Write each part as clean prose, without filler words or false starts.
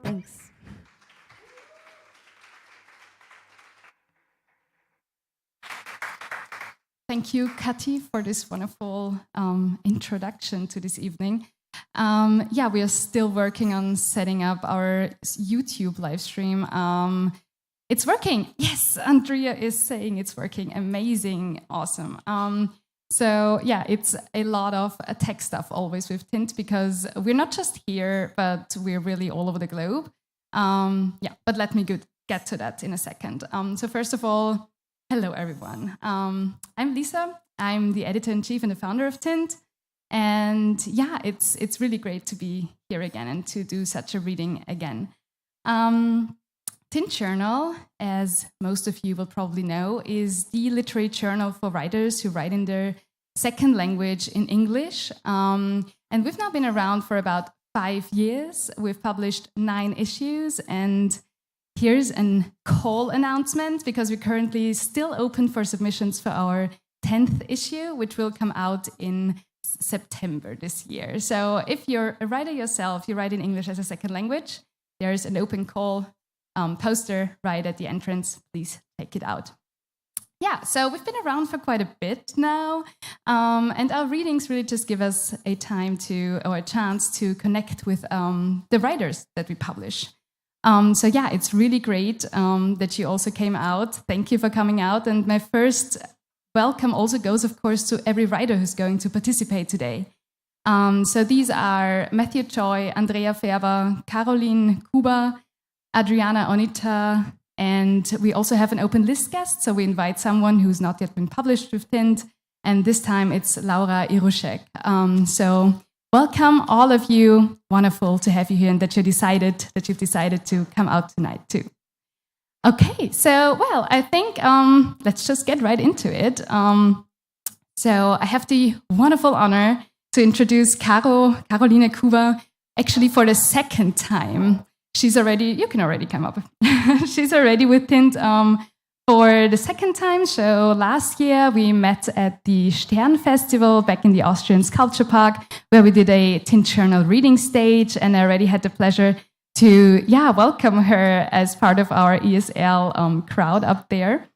Thanks. Thank you, Kati, for this wonderful introduction to this evening. We are still working on setting up our YouTube live stream. It's working. Yes, Andrea is saying it's working. Amazing. Awesome. It's a lot of tech stuff always with Tint because we're not just here, but we're really all over the globe. But let me get to that in a second. So first of all, hello, everyone. I'm Lisa. I'm the editor-in-chief and the founder of Tint. And it's really great to be here again and to do such a reading again. Tint Journal, as most of you will probably know, is the literary journal for writers who write in their second language in English. And we've now been around for about 5 years. We've published 9 issues, and here's a call announcement because we're currently still open for submissions for our 10th issue, which will come out in September this year. So if you're a writer yourself, you write in English as a second language, there's an open call poster right at the entrance. Please take it out. So we've been around for quite a bit now, and our readings really just give us a chance to connect with the writers that we publish. It's really great that you also came out. Thank you for coming out. And my first welcome also goes, of course, to every writer who's going to participate today. So these are Matthew Choi, Andrea Färber, Caroline Kuba, Adriana Oniță, and we also have an open list guest. So we invite someone who's not yet been published with Tint. And this time it's Laura Irouschek. So welcome, all of you. Wonderful to have you here and that you've decided to come out tonight too. Okay, so I think let's just get right into it. So I have the wonderful honor to introduce Caroline Kuba, actually for the second time. You can already come up. She's already with Tint for the second time. So last year we met at the Stern Festival back in the Austrian Sculpture Park, where we did a Tint Journal reading stage, and I already had the pleasure to welcome her as part of our ESL crowd up there.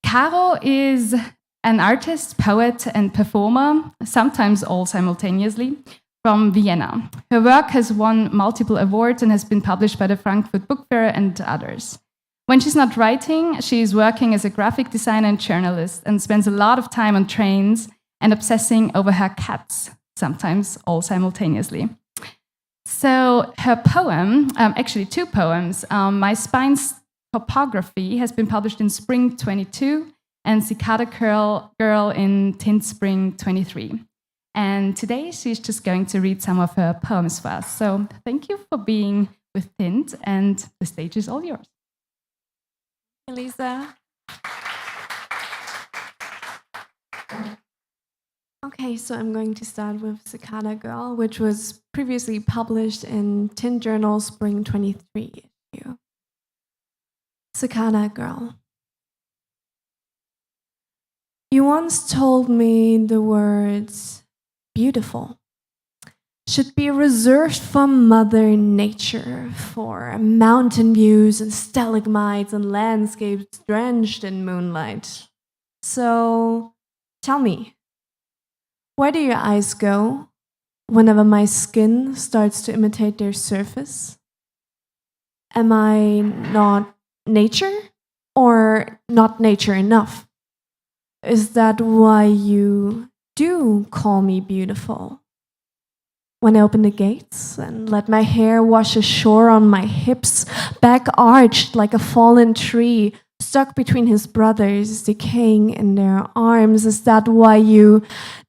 Caro is an artist, poet, and performer, sometimes all simultaneously, from Vienna. Her work has won multiple awards and has been published by the Frankfurt Book Fair and others. When she's not writing, she is working as a graphic designer and journalist and spends a lot of time on trains and obsessing over her cats, sometimes all simultaneously. So her poem, actually 2 poems, My Spine's Topography has been published in Spring 22 and Cicada Girl in Tint Spring 23. And today she's just going to read some of her poems for us. So thank you for being with Tint, and the stage is all yours. Lisa. Okay, so I'm going to start with Cicada Girl, which was previously published in Tint Journal Spring 23 issue. Cicada Girl. You once told me the words beautiful should be reserved for Mother Nature, for mountain views and stalagmites and landscapes drenched in moonlight. So, tell me, where do your eyes go whenever my skin starts to imitate their surface? Am I not nature, or not nature enough? Is that why you do call me beautiful? When I open the gates and let my hair wash ashore on my hips, back arched like a fallen tree, stuck between his brothers, decaying in their arms, is that why you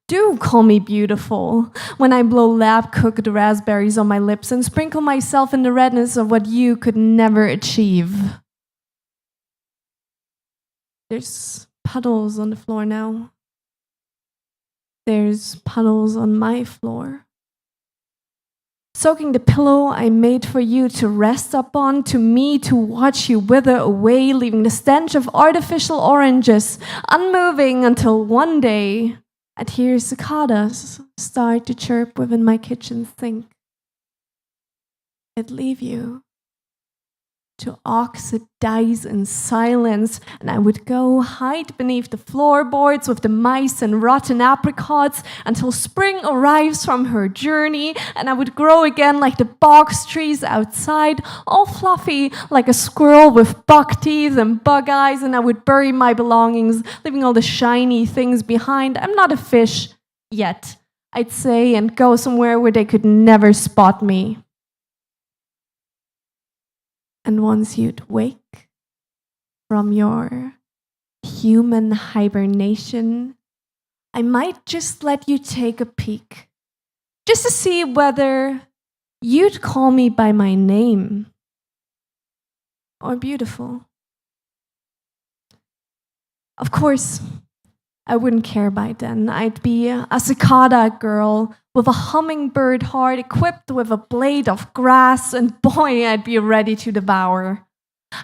do call me beautiful? When I blow lab-cooked raspberries on my lips and sprinkle myself in the redness of what you could never achieve. There's puddles on the floor now. There's puddles on my floor. Soaking the pillow I made for you to rest upon, to me to watch you wither away, leaving the stench of artificial oranges unmoving until one day I'd hear cicadas start to chirp within my kitchen sink. I'd leave you to oxidize in silence, and I would go hide beneath the floorboards with the mice and rotten apricots until spring arrives from her journey, and I would grow again like the box trees outside, all fluffy like a squirrel with buck teeth and bug eyes, and I would bury my belongings, leaving all the shiny things behind. I'm not a fish yet, I'd say, and go somewhere where they could never spot me. And once you'd wake from your human hibernation, I might just let you take a peek, just to see whether you'd call me by my name or beautiful. Of course, I wouldn't care by then. I'd be a cicada girl with a hummingbird heart equipped with a blade of grass, and boy, I'd be ready to devour.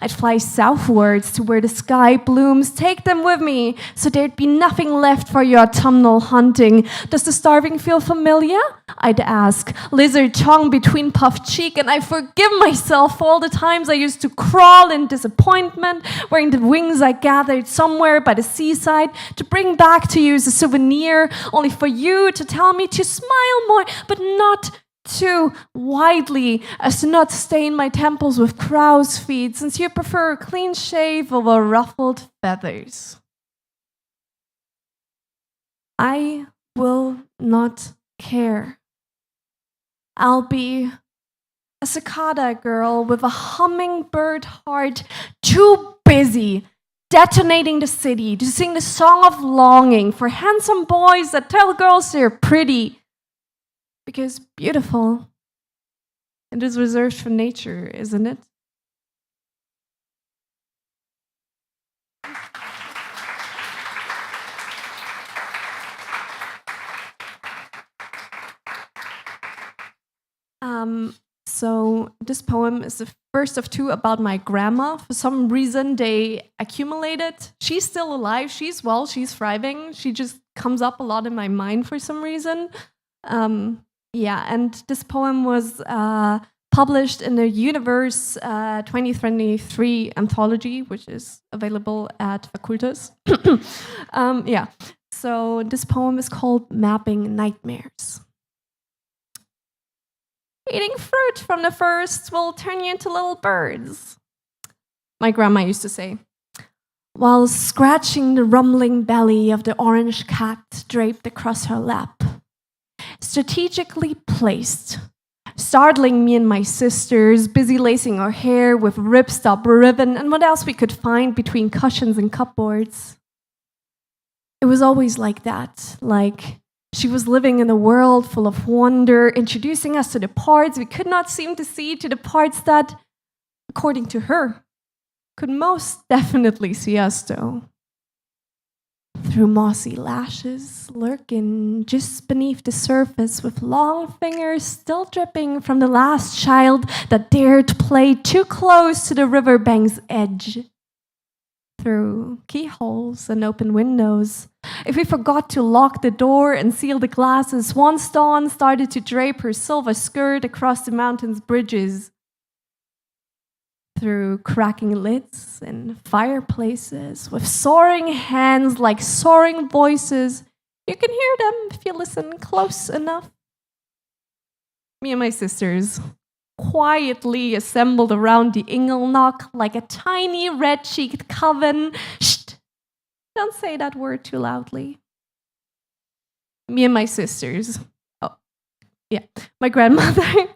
I'd fly southwards to where the sky blooms, take them with me, so there'd be nothing left for your autumnal hunting. Does the starving feel familiar? I'd ask, lizard tongue between puffed cheek, and I forgive myself for all the times I used to crawl in disappointment, wearing the wings I gathered somewhere by the seaside to bring back to you as a souvenir, only for you to tell me to smile more, but not too widely as to not stain my temples with crow's feet, since you prefer a clean shave over ruffled feathers. I will not care. I'll be a cicada girl with a hummingbird heart, too busy detonating the city to sing the song of longing for handsome boys that tell girls they're pretty. Because beautiful, it is reserved for nature, isn't it? So this poem is the first of two about my grandma. For some reason, they accumulated. She's still alive. She's well. She's thriving. She just comes up a lot in my mind for some reason. And this poem was published in the Universe 2023 anthology, which is available at Fakultas. So this poem is called Mapping Nightmares. Eating fruit from the first will turn you into little birds, my grandma used to say, while scratching the rumbling belly of the orange cat draped across her lap. Strategically placed, startling me and my sisters, busy lacing our hair with ripstop ribbon and what else we could find between cushions and cupboards. It was always like that, like she was living in a world full of wonder, introducing us to the parts we could not seem to see, to the parts that, according to her, could most definitely see us though. Through mossy lashes, lurking just beneath the surface with long fingers still dripping from the last child that dared play too close to the riverbank's edge. Through keyholes and open windows. If we forgot to lock the door and seal the glasses, once dawn started to drape her silver skirt across the mountain's bridges. Through cracking lids and fireplaces, with soaring hands like soaring voices. You can hear them if you listen close enough. Me and my sisters quietly assembled around the ingelnock like a tiny red-cheeked coven. Shh! Don't say that word too loudly. Me and my sisters. My grandmother.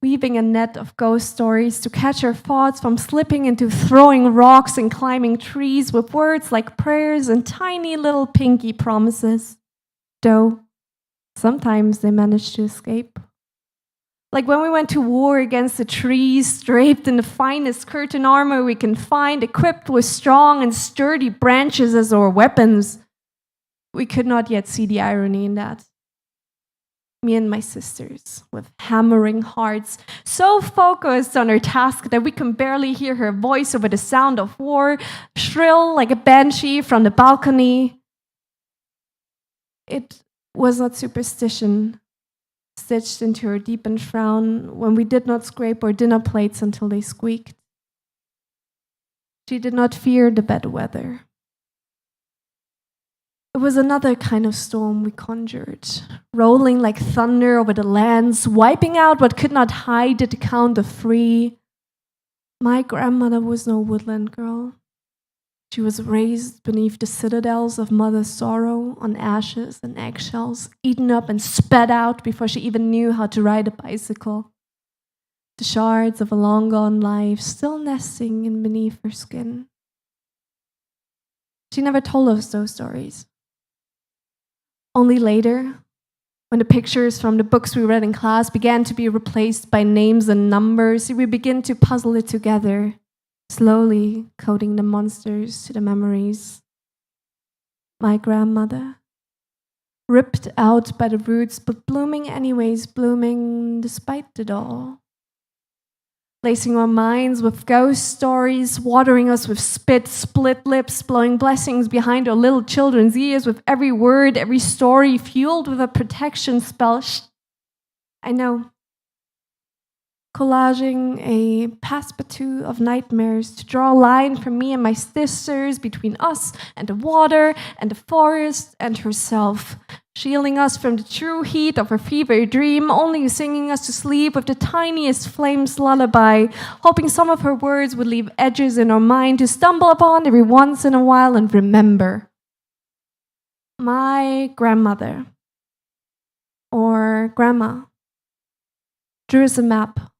Weaving a net of ghost stories to catch her thoughts from slipping into throwing rocks and climbing trees with words like prayers and tiny little pinky promises. Though, sometimes they managed to escape. Like when we went to war against the trees, draped in the finest curtain armor we can find, equipped with strong and sturdy branches as our weapons. We could not yet see the irony in that. Me and my sisters, with hammering hearts, so focused on her task that we can barely hear her voice over the sound of war, shrill like a banshee from the balcony. It was not superstition, stitched into her deepened frown when we did not scrape our dinner plates until they squeaked. She did not fear the bad weather. It was another kind of storm we conjured, rolling like thunder over the lands, wiping out what could not hide at the count of 3. My grandmother was no woodland girl. She was raised beneath the citadels of mother's sorrow, on ashes and eggshells, eaten up and spat out before she even knew how to ride a bicycle. The shards of a long-gone life still nesting in beneath her skin. She never told us those stories. Only later, when the pictures from the books we read in class began to be replaced by names and numbers, we begin to puzzle it together, slowly coding the monsters to the memories. My grandmother, ripped out by the roots, but blooming anyways, blooming despite it all. Lacing our minds with ghost stories, watering us with spit, split lips, blowing blessings behind our little children's ears with every word, every story, fueled with a protection spell. Shh. I know. Collaging a passepartout of nightmares to draw a line from me and my sisters between us and the water and the forest and herself, shielding us from the true heat of her fever dream, only singing us to sleep with the tiniest flame's lullaby, hoping some of her words would leave edges in our mind to stumble upon every once in a while and remember. My grandmother, or grandma, drew us a map.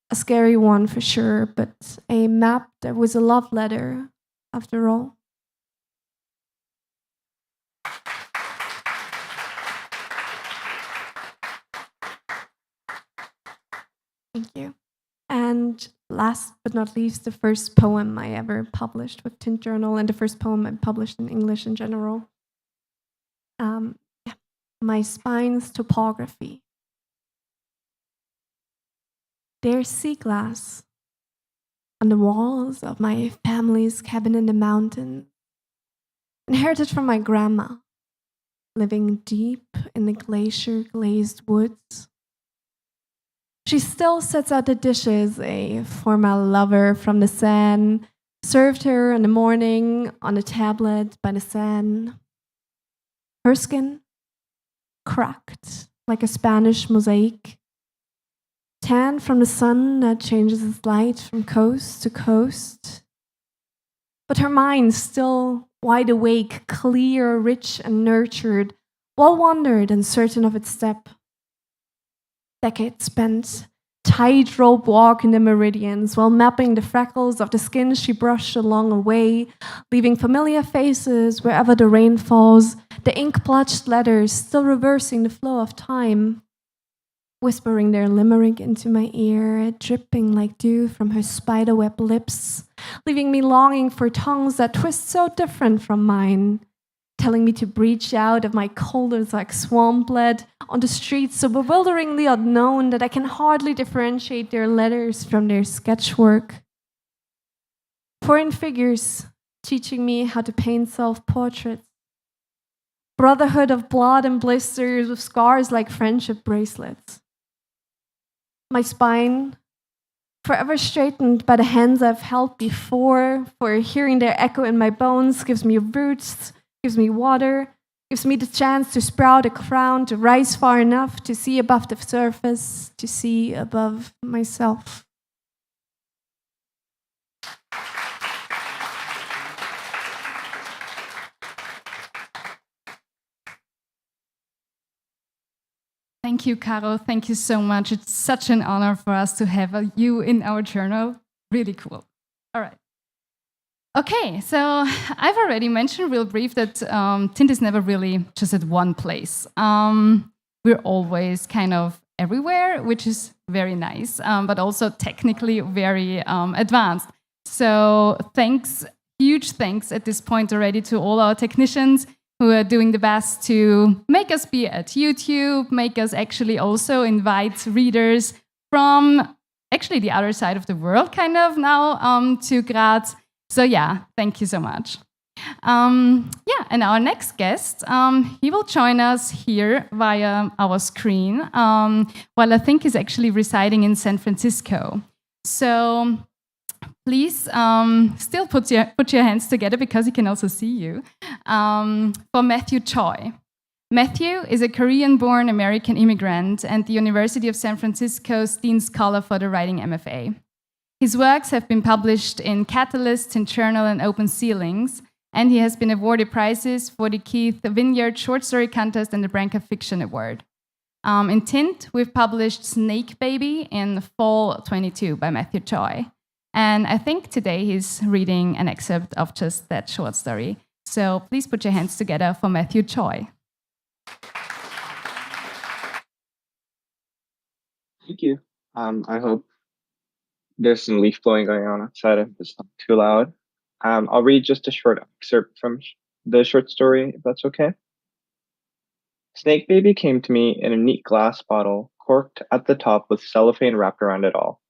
A scary one for sure, but a map that was a love letter after all. Thank you. And last but not least, the first poem I ever published with Tint Journal, and the first poem I published in English in general. My spine's topography. There's sea glass on the walls of my family's cabin in the mountains, inherited from my grandma, living deep in the glacier-glazed woods. She still sets out the dishes a former lover from the Seine served her in the morning on a tablet by the Seine. Her skin, cracked like a Spanish mosaic, tan from the sun that changes its light from coast to coast. But her mind still wide awake, clear, rich and nurtured, well-wandered and certain of its step. Decades spent tightrope walking the meridians while mapping the freckles of the skin she brushed along her way, leaving familiar faces wherever the rain falls, the ink-blotched letters still reversing the flow of time, whispering their limerick into my ear, dripping like dew from her spiderweb lips, leaving me longing for tongues that twist so different from mine, telling me to breach out of my coldness like swamplet on the streets so bewilderingly unknown that I can hardly differentiate their letters from their sketchwork. Foreign figures teaching me how to paint self-portraits. Brotherhood of blood and blisters with scars like friendship bracelets. My spine, forever straightened by the hands I've held before, for hearing their echo in my bones, gives me roots, gives me water, gives me the chance to sprout a crown, to rise far enough to see above the surface, to see above myself. Thank you, Caro. Thank you so much. It's such an honor for us to have you in our journal. Really cool. All right. Okay, so I've already mentioned real brief that Tint is never really just at one place. We're always kind of everywhere, which is very nice, but also technically very advanced. So huge thanks at this point already to all our technicians who are doing the best to make us be at YouTube, make us actually also invite readers from actually the other side of the world kind of now to Graz. So yeah, thank you so much. And our next guest, he will join us here via our screen, while I think he's actually residing in San Francisco. So please still put your hands together because he can also see you. For Matthew Choi. Matthew is a Korean-born American immigrant and the University of San Francisco's Dean Scholar for the Writing MFA. His works have been published in Catalyst, Tint Journal, and Open Ceilings, and he has been awarded prizes for the Keith Vineyard Short Story Contest and the Branca Fiction Award. In Tint, we've published Snake Baby in fall 22 by Matthew Choi. And I think today he's reading an excerpt of just that short story. So please put your hands together for Matthew Choi. Thank you. I hope there's some leaf blowing going on outside if it's not too loud. I'll read just a short excerpt from the short story, if that's okay. Snake Baby came to me in a neat glass bottle, corked at the top with cellophane wrapped around it all.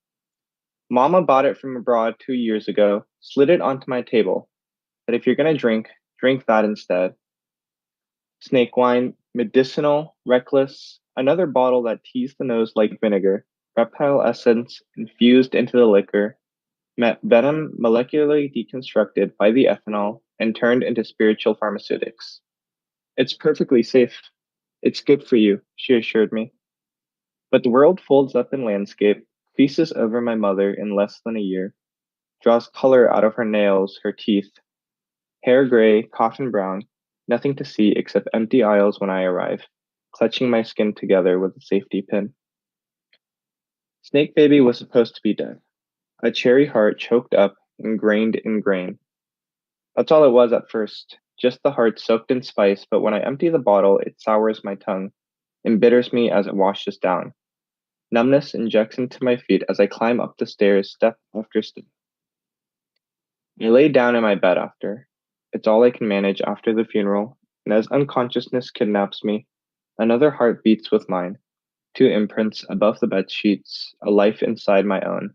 Mama bought it from abroad 2 years ago, slid it onto my table. But if you're gonna drink that instead. Snake wine, medicinal, reckless, another bottle that teased the nose like vinegar, reptile essence infused into the liquor, met venom molecularly deconstructed by the ethanol and turned into spiritual pharmaceutics. It's perfectly safe. It's good for you, she assured me. But the world folds up in landscape, creases over my mother in less than a year, draws color out of her nails, her teeth. Hair gray, coffin brown, nothing to see except empty aisles when I arrive, clutching my skin together with a safety pin. Snake Baby was supposed to be dead. A cherry heart choked up, ingrained in grain. That's all it was at first, just the heart soaked in spice, but when I empty the bottle, it sours my tongue, embitters me as it washes down. Numbness injects into my feet as I climb up the stairs, step after step. I lay down in my bed after. It's all I can manage after the funeral, and as unconsciousness kidnaps me, another heart beats with mine, 2 imprints above the bed sheets, a life inside my own.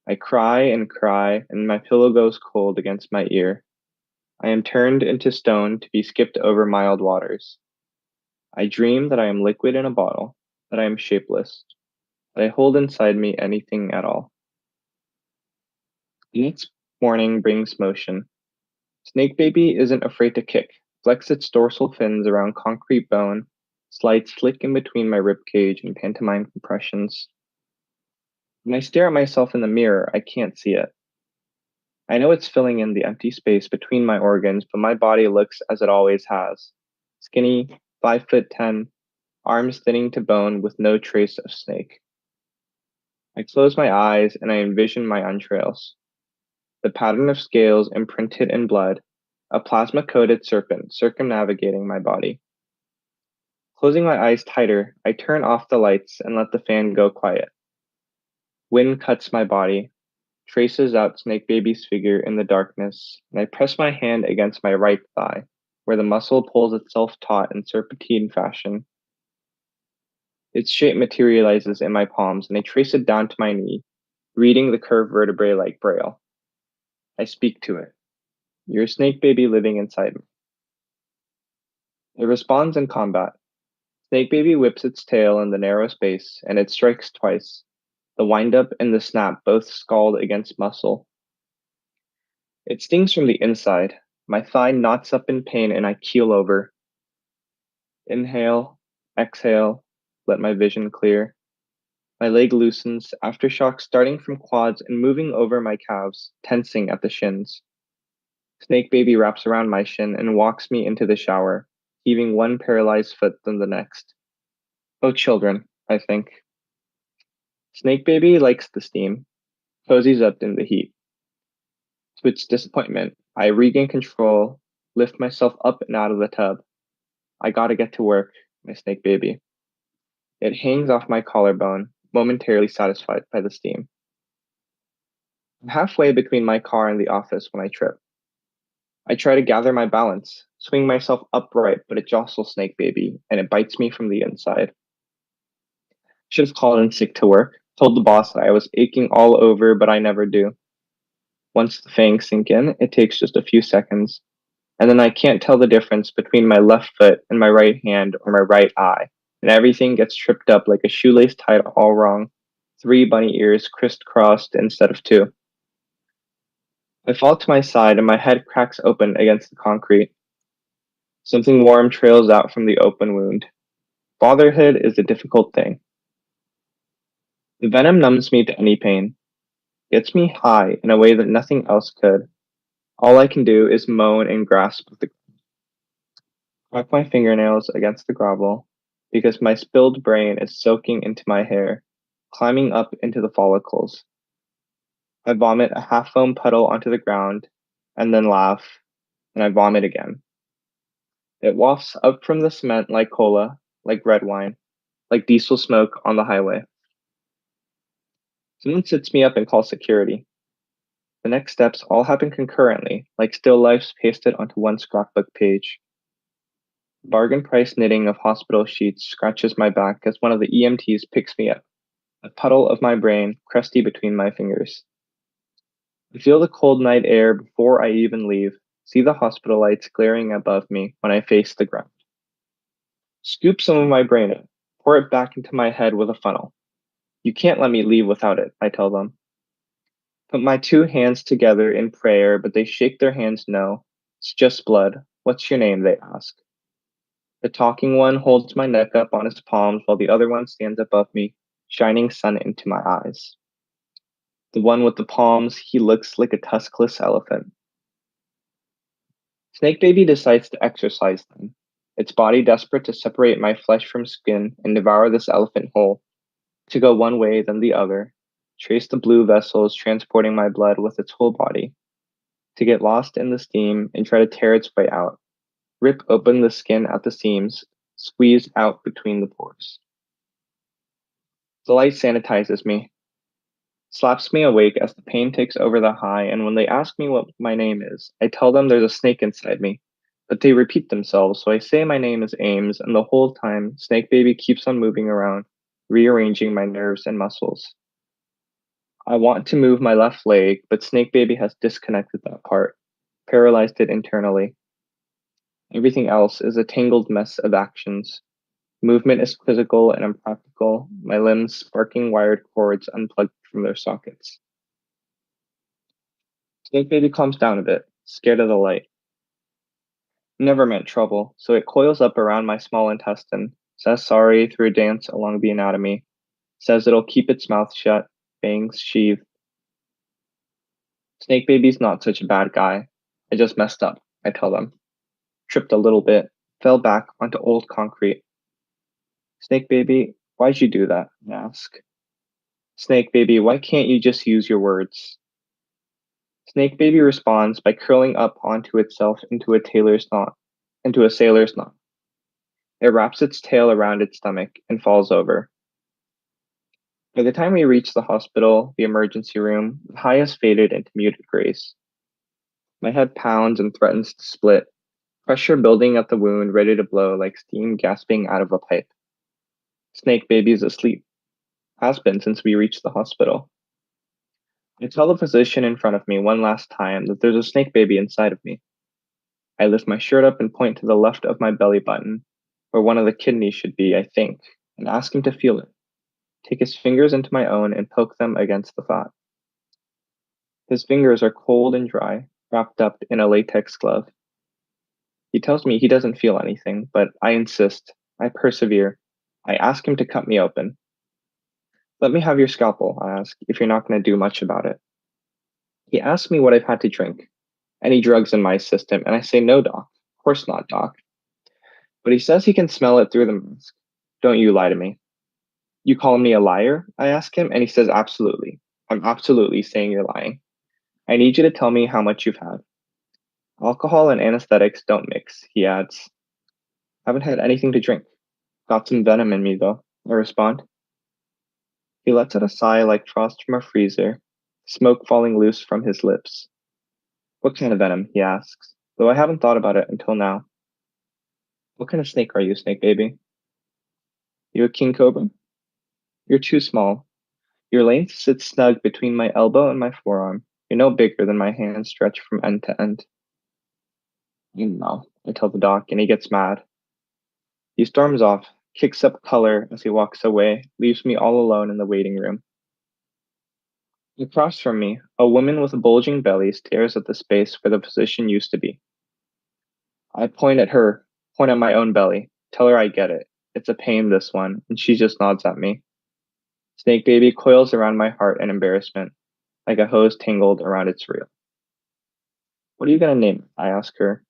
I cry, and my pillow goes cold against my ear. I am turned into stone to be skipped over mild waters. I dream that I am liquid in a bottle, that I am shapeless, that I hold inside me anything at all. The next morning brings motion. Snake Baby isn't afraid to kick, flex its dorsal fins around concrete bone, slide slick in between my ribcage and pantomime compressions. When I stare at myself in the mirror, I can't see it. I know it's filling in the empty space between my organs, but my body looks as it always has. Skinny, 5'10", arms thinning to bone with no trace of snake. I close my eyes and I envision my entrails. The pattern of scales imprinted in blood, a plasma-coated serpent circumnavigating my body. Closing my eyes tighter, I turn off the lights and let the fan go quiet. Wind cuts my body, traces out Snake Baby's figure in the darkness, and I press my hand against my right thigh, where the muscle pulls itself taut in serpentine fashion. Its shape materializes in my palms, and I trace it down to my knee, reading the curved vertebrae like braille. I speak to it. You're a snake baby living inside me. It responds in combat. Snake Baby whips its tail in the narrow space, and it strikes twice. The wind-up and the snap both scald against muscle. It stings from the inside. My thigh knots up in pain, and I keel over. Inhale, exhale, let my vision clear. My leg loosens, aftershock starting from quads and moving over my calves, tensing at the shins. Snake Baby wraps around my shin and walks me into the shower, heaving one paralyzed foot than the next. Oh, children, I think. Snake Baby likes the steam, cozies up in the heat. To its disappointment, I regain control, lift myself up and out of the tub. I gotta get to work, my Snake Baby. It hangs off my collarbone, momentarily satisfied by the steam. I'm halfway between my car and the office when I trip. I try to gather my balance, swing myself upright, but it jostles Snake Baby, and it bites me from the inside. Should have called in sick to work, told the boss that I was aching all over, but I never do. Once the fangs sink in, it takes just a few seconds, and then I can't tell the difference between my left foot and my right hand or my right eye, and everything gets tripped up like a shoelace tied all wrong, 3 bunny ears crisscrossed instead of 2. I fall to my side and my head cracks open against the concrete. Something warm trails out from the open wound. Fatherhood is a difficult thing. The venom numbs me to any pain, gets me high in a way that nothing else could. All I can do is moan and grasp the crack my fingernails against the gravel, because my spilled brain is soaking into my hair, climbing up into the follicles. I vomit a half-foam puddle onto the ground, and then laugh, and I vomit again. It wafts up from the cement like cola, like red wine, like diesel smoke on the highway. Someone sits me up and calls security. The next steps all happen concurrently, like still lifes pasted onto one scrapbook page. Bargain price knitting of hospital sheets scratches my back as one of the EMTs picks me up, a puddle of my brain crusty between my fingers. I feel the cold night air before I even leave, see the hospital lights glaring above me when I face the ground. Scoop some of my brain up, pour it back into my head with a funnel. You can't let me leave without it, I tell them. Put my two hands together in prayer, but they shake their hands no. It's just blood. What's your name? They ask. The talking one holds my neck up on his palms while the other one stands above me, shining sun into my eyes. The one with the palms, he looks like a tuskless elephant. Snake Baby decides to exercise then, its body desperate to separate my flesh from skin and devour this elephant whole, to go one way then the other, trace the blue vessels transporting my blood with its whole body, to get lost in the steam and try to tear its way out, rip open the skin at the seams, squeeze out between the pores. The light sanitizes me, slaps me awake as the pain takes over the high, and when they ask me what my name is, I tell them there's a snake inside me, but they repeat themselves, so I say my name is Ames, and the whole time, Snake Baby keeps on moving around, rearranging my nerves and muscles. I want to move my left leg, but Snake Baby has disconnected that part, paralyzed it internally. Everything else is a tangled mess of actions. Movement is quizzical and impractical, my limbs sparking wired cords unplugged from their sockets. Snake Baby calms down a bit, scared of the light. Never meant trouble, so it coils up around my small intestine, says sorry through a dance along the anatomy, says it'll keep its mouth shut, fangs sheathed. Snake Baby's not such a bad guy. I just messed up, I tell them. Tripped a little bit, fell back onto old concrete. Snake Baby, why'd you do that? I ask. Snake Baby, why can't you just use your words? Snake Baby responds by curling up onto itself into a sailor's knot. It wraps its tail around its stomach and falls over. By the time we reach the hospital, the emergency room, the high has faded into muted grace. My head pounds and threatens to split, pressure building at the wound, ready to blow like steam gasping out of a pipe. Snake Baby is asleep. Has been since we reached the hospital. I tell the physician in front of me one last time that there's a Snake Baby inside of me. I lift my shirt up and point to the left of my belly button, where one of the kidneys should be, I think, and ask him to feel it. Take his fingers into my own and poke them against the fat. His fingers are cold and dry, wrapped up in a latex glove. He tells me he doesn't feel anything, but I insist. I persevere. I ask him to cut me open. Let me have your scalpel, I ask, if you're not going to do much about it. He asks me what I've had to drink. Any drugs in my system, and I say no, doc. Of course not, doc. But he says he can smell it through the mask. Don't you lie to me. You call me a liar? I ask him, and he says absolutely. I'm absolutely saying you're lying. I need you to tell me how much you've had. Alcohol and anesthetics don't mix, he adds. Haven't had anything to drink. Got some venom in me, though, I respond. He lets out a sigh like frost from a freezer, smoke falling loose from his lips. What kind of venom, he asks, though I haven't thought about it until now. What kind of snake are you, Snake Baby? You a king cobra? You're too small. Your length sits snug between my elbow and my forearm. You're no bigger than my hand stretched from end to end. You know, I tell the doc, and he gets mad. He storms off, kicks up color as he walks away, leaves me all alone in the waiting room. Across from me, a woman with a bulging belly stares at the space where the position used to be. I point at her, point at my own belly, tell her I get it. It's a pain, this one, and she just nods at me. Snake Baby coils around my heart in embarrassment, like a hose tangled around its reel. What are you gonna name it? I ask her.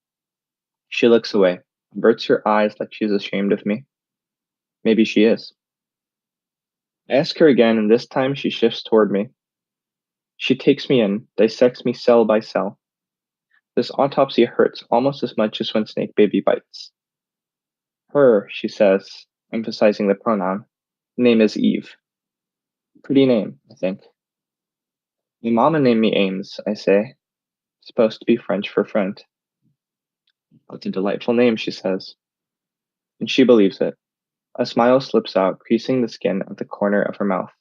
She looks away, averts her eyes like she's ashamed of me. Maybe she is. I ask her again, and this time she shifts toward me. She takes me in, dissects me cell by cell. This autopsy hurts almost as much as when Snake Baby bites. Her, she says, emphasizing the pronoun. Name is Eve. Pretty name, I think. My mama named me Ames, I say. Supposed to be French for friend. That's a delightful name, she says. And she believes it. A smile slips out, creasing the skin at the corner of her mouth.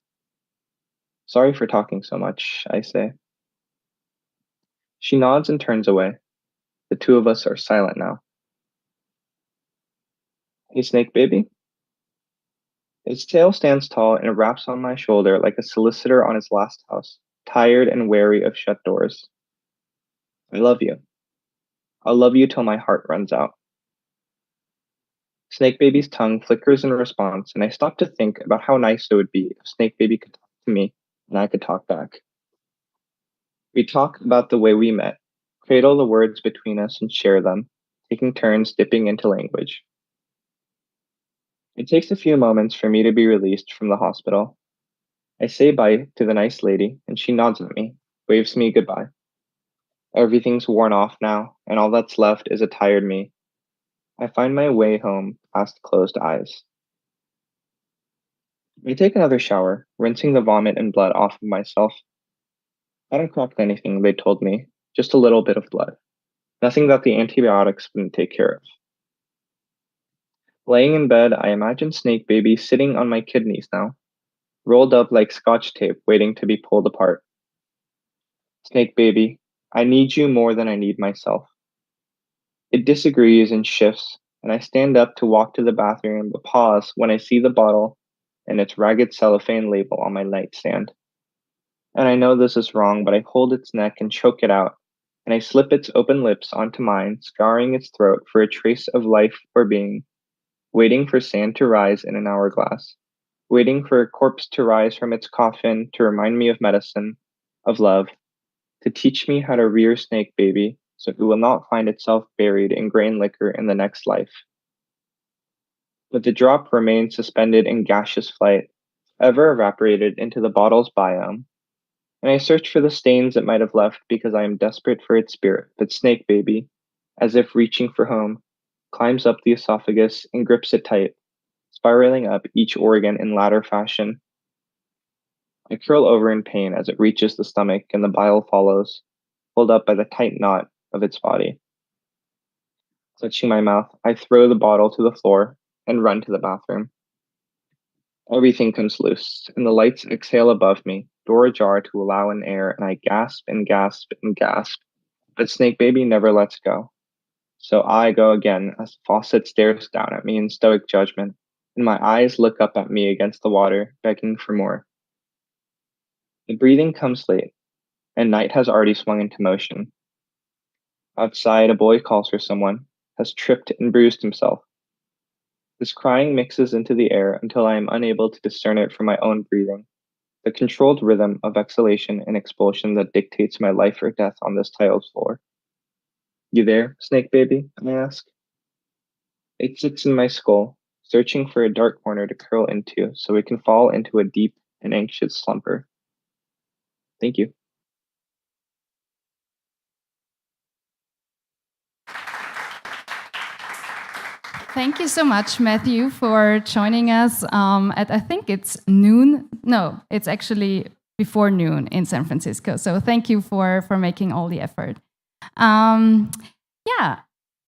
Sorry for talking so much, I say. She nods and turns away. The two of us are silent now. Hey, Snake Baby? Its tail stands tall and wraps on my shoulder like a solicitor on his last house, tired and wary of shut doors. I love you. I'll love you till my heart runs out. Snake Baby's tongue flickers in response, and I stop to think about how nice it would be if Snake Baby could talk to me and I could talk back. We talk about the way we met, cradle the words between us and share them, taking turns dipping into language. It takes a few moments for me to be released from the hospital. I say bye to the nice lady, and she nods at me, waves me goodbye. Everything's worn off now, and all that's left is a tired me. I find my way home past closed eyes. I take another shower, rinsing the vomit and blood off of myself. I don't crack anything, they told me, just a little bit of blood. Nothing that the antibiotics wouldn't take care of. Laying in bed, I imagine Snake Baby sitting on my kidneys now, rolled up like scotch tape waiting to be pulled apart. Snake Baby, I need you more than I need myself. It disagrees and shifts, and I stand up to walk to the bathroom but pause when I see the bottle and its ragged cellophane label on my nightstand. And I know this is wrong, but I hold its neck and choke it out, and I slip its open lips onto mine, scouring its throat for a trace of life or being, waiting for sand to rise in an hourglass, waiting for a corpse to rise from its coffin to remind me of medicine, of love, to teach me how to rear Snake Baby so it will not find itself buried in grain liquor in the next life. But the drop remains suspended in gaseous flight, ever evaporated into the bottle's biome, and I search for the stains it might have left because I am desperate for its spirit, but Snake Baby, as if reaching for home, climbs up the esophagus and grips it tight, spiraling up each organ in ladder fashion. I curl over in pain as it reaches the stomach and the bile follows, pulled up by the tight knot of its body. Clutching my mouth, I throw the bottle to the floor and run to the bathroom. Everything comes loose, and the lights exhale above me, door ajar to allow in air, and I gasp and gasp and gasp, but Snake Baby never lets go. So I go again as the faucet stares down at me in stoic judgment, and my eyes look up at me against the water, begging for more. The breathing comes late, and night has already swung into motion. Outside, a boy calls for someone, has tripped and bruised himself. This crying mixes into the air until I am unable to discern it from my own breathing, the controlled rhythm of exhalation and expulsion that dictates my life or death on this tiled floor. You there, Snake Baby? I ask. It sits in my skull, searching for a dark corner to curl into so it can fall into a deep and anxious slumber. Thank you. Thank you so much, Matthew, for joining us at, I think it's noon. No, it's actually before noon in San Francisco. So thank you for making all the effort.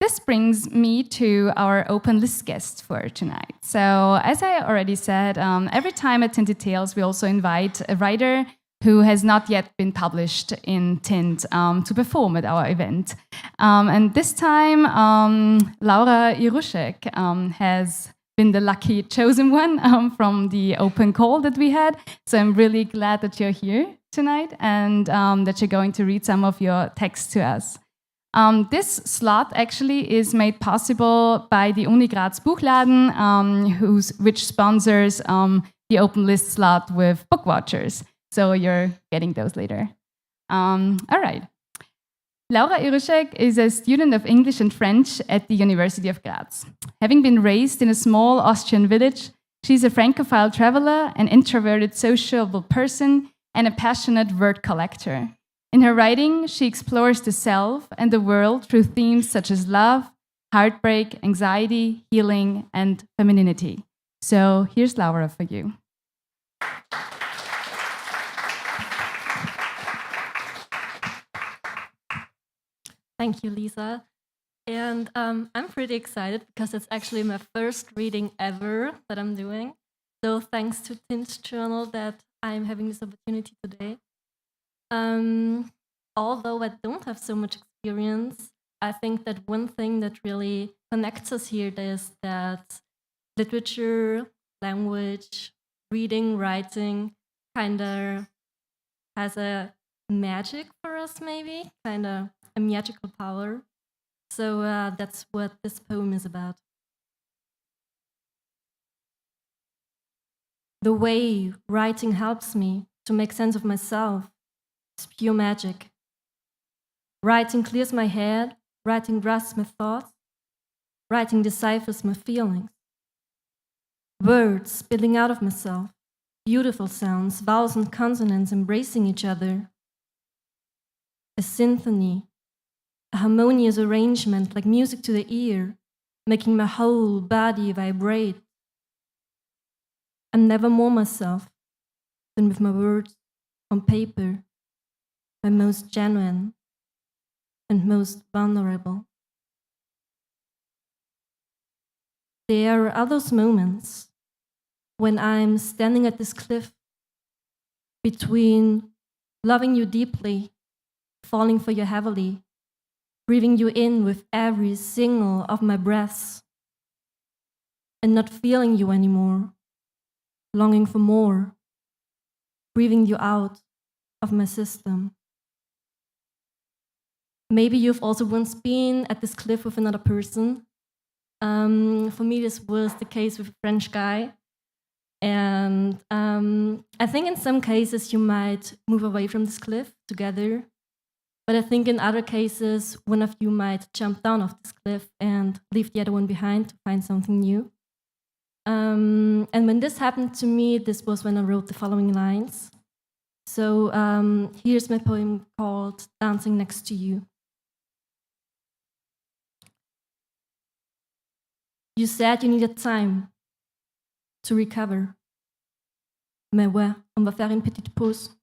This brings me to our open list guest for tonight. So as I already said, every time at Tinted Tales, we also invite a writer who has not yet been published in Tint to perform at our event. And this time, Laura Irouschek has been the lucky chosen one from the open call that we had. So I'm really glad that you're here. tonight and that you're going to read some of your texts to us. This slot actually is made possible by the Uni Graz Buchladen, which sponsors the open list slot with book watchers. So you're getting those later. All right. Laura Irouschek is a student of English and French at the University of Graz. Having been raised in a small Austrian village, she's a Francophile traveler, an introverted sociable person, and a passionate word collector. In her writing, she explores the self and the world through themes such as love, heartbreak, anxiety, healing, and femininity. So here's Laura for you. Thank you, Lisa. And I'm pretty excited because it's actually my first reading ever that I'm doing. So thanks to Tint Journal that I'm having this opportunity today. Although I don't have so much experience, I think that one thing that really connects us here is that literature, language, reading, writing kind of has a magic for us, maybe, kind of a magical power. So that's what this poem is about. The way writing helps me to make sense of myself is pure magic. Writing clears my head, writing grasps my thoughts, writing deciphers my feelings. Words spilling out of myself, beautiful sounds, vowels and consonants embracing each other. A symphony, a harmonious arrangement like music to the ear, making my whole body vibrate. I'm never more myself than with my words on paper, my most genuine and most vulnerable. There are those moments when I'm standing at this cliff between loving you deeply, falling for you heavily, breathing you in with every single of my breaths, and not feeling you anymore, longing for more, breathing you out of my system. Maybe you've also once been at this cliff with another person. For me, this was the case with a French guy. And I think in some cases you might move away from this cliff together. But I think in other cases, one of you might jump down off this cliff and leave the other one behind to find something new. And when this happened to me, this was when I wrote the following lines. So here's my poem called Dancing Next to You. You said you needed time to recover. Mais ouais, on va faire une petite pause.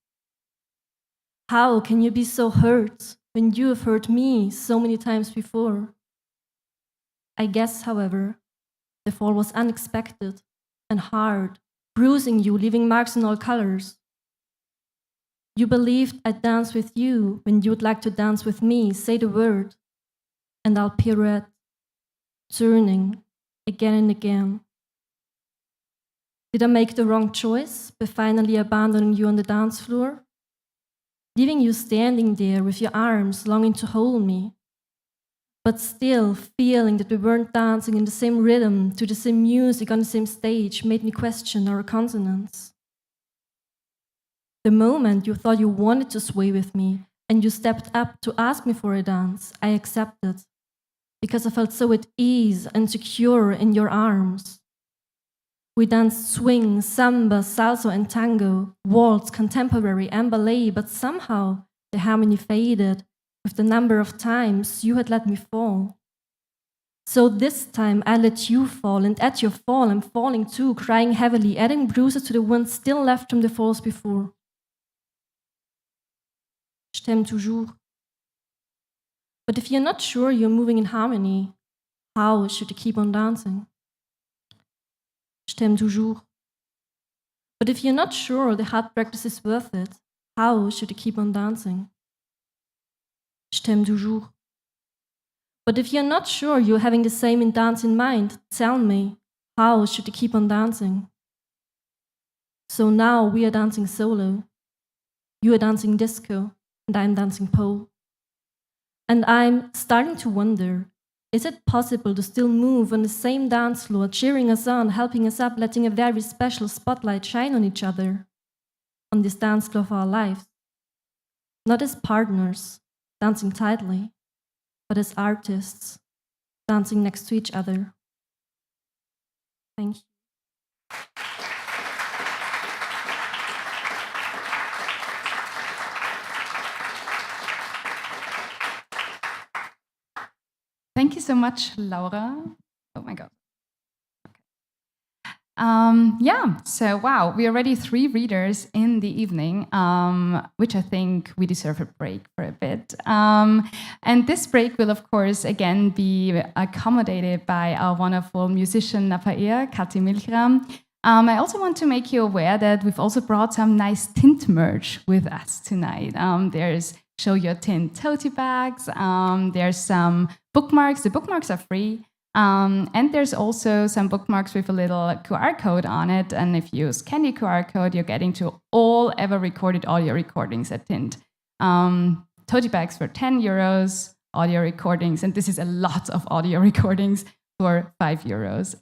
How can you be so hurt when you have hurt me so many times before? I guess, however, the fall was unexpected and hard, bruising you, leaving marks in all colors. You believed I'd dance with you when you would like to dance with me. Say the word, and I'll pirouette, turning again and again. Did I make the wrong choice by finally abandoning you on the dance floor? Leaving you standing there with your arms longing to hold me, but still feeling that we weren't dancing in the same rhythm to the same music on the same stage made me question our consonants. The moment you thought you wanted to sway with me and you stepped up to ask me for a dance, I accepted because I felt so at ease and secure in your arms. We danced swing, samba, salsa and tango, waltz, contemporary and ballet, but somehow the harmony faded with the number of times you had let me fall. So this time I let you fall, and at your fall I'm falling too, crying heavily, adding bruises to the ones still left from the falls before. Je t'aime toujours. But if you're not sure you're moving in harmony, how should you keep on dancing? Je t'aime toujours. But if you're not sure the hard practice is worth it, how should you keep on dancing? Je t'aime toujours. But if you're not sure you're having the same in dance in mind, tell me, how should you keep on dancing? So now we are dancing solo. You are dancing disco, and I'm dancing pole. And I'm starting to wonder, is it possible to still move on the same dance floor, cheering us on, helping us up, letting a very special spotlight shine on each other, on this dance floor of our lives? Not as partners, dancing tightly, but as artists, dancing next to each other. Thank you. Thank you so much, Laura. Oh my God. So wow, we are already 3 readers in the evening, which I think we deserve a break for a bit. And this break will, of course, again be accommodated by our wonderful musician Napaea, Milchrahm. I also want to make you aware that we've also brought some nice Tint merch with us tonight. There's Show Your Tint tote bags. There's some bookmarks. The bookmarks are free. And there's also some bookmarks with a little QR code on it. And if you scan the QR code, you're getting to all ever recorded audio recordings at Tint. Tote bags for 10 euros, audio recordings, and this is a lot of audio recordings for 5 euros.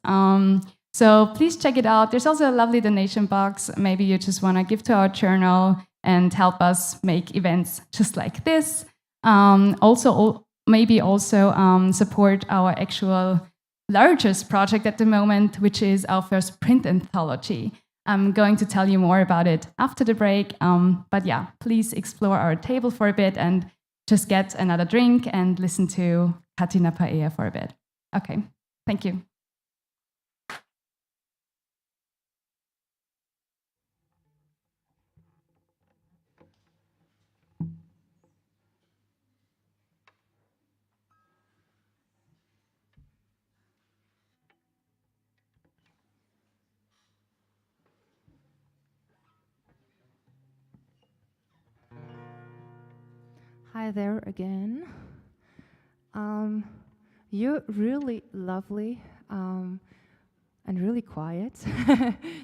So please check it out. There's also a lovely donation box. Maybe you just want to give to our journal and help us make events just like this. Maybe also support our actual largest project at the moment, which is our first print anthology. I'm going to tell you more about it after the break. But yeah, please explore our table for a bit and just get another drink and listen to Napaea for a bit. Okay, thank you. Hi there again. You're really lovely and really quiet.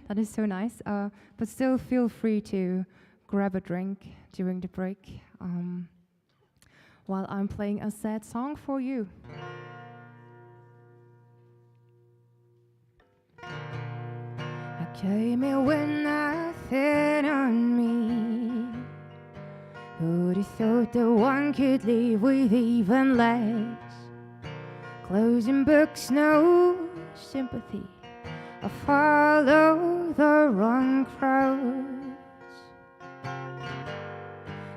That is so nice. But still feel free to grab a drink during the break while I'm playing a sad song for you. I came here with nothing on me. Who'd have thought that one could leave with even legs? Closing books, no sympathy. I follow the wrong crowds.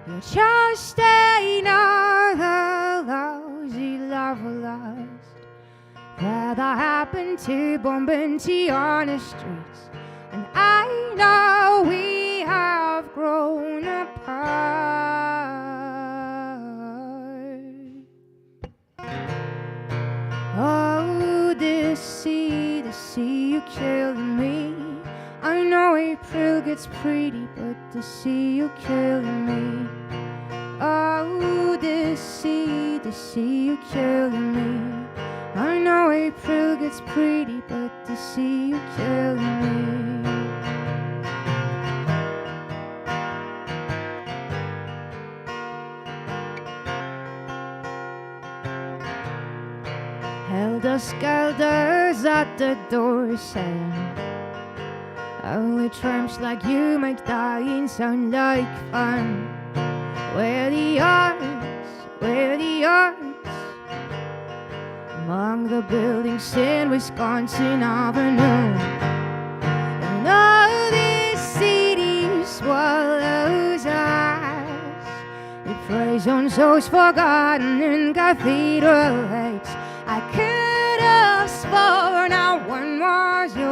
You're just another lousy love lost that I happen to bump into on the streets. And I know we have grown apart. Oh, the sea, you killing me. I know April gets pretty, but the sea, you killing me. Oh, the sea, you killing me. I know April gets pretty, but the sea, you killing me. Helter skelters at the door saying, only tramps like you make dying sound like fun. Where the arts, among the buildings in Wisconsin Avenue. And all this city swallows us. It preys on souls forgotten in cathedral lakes. I could have sworn that one was yours.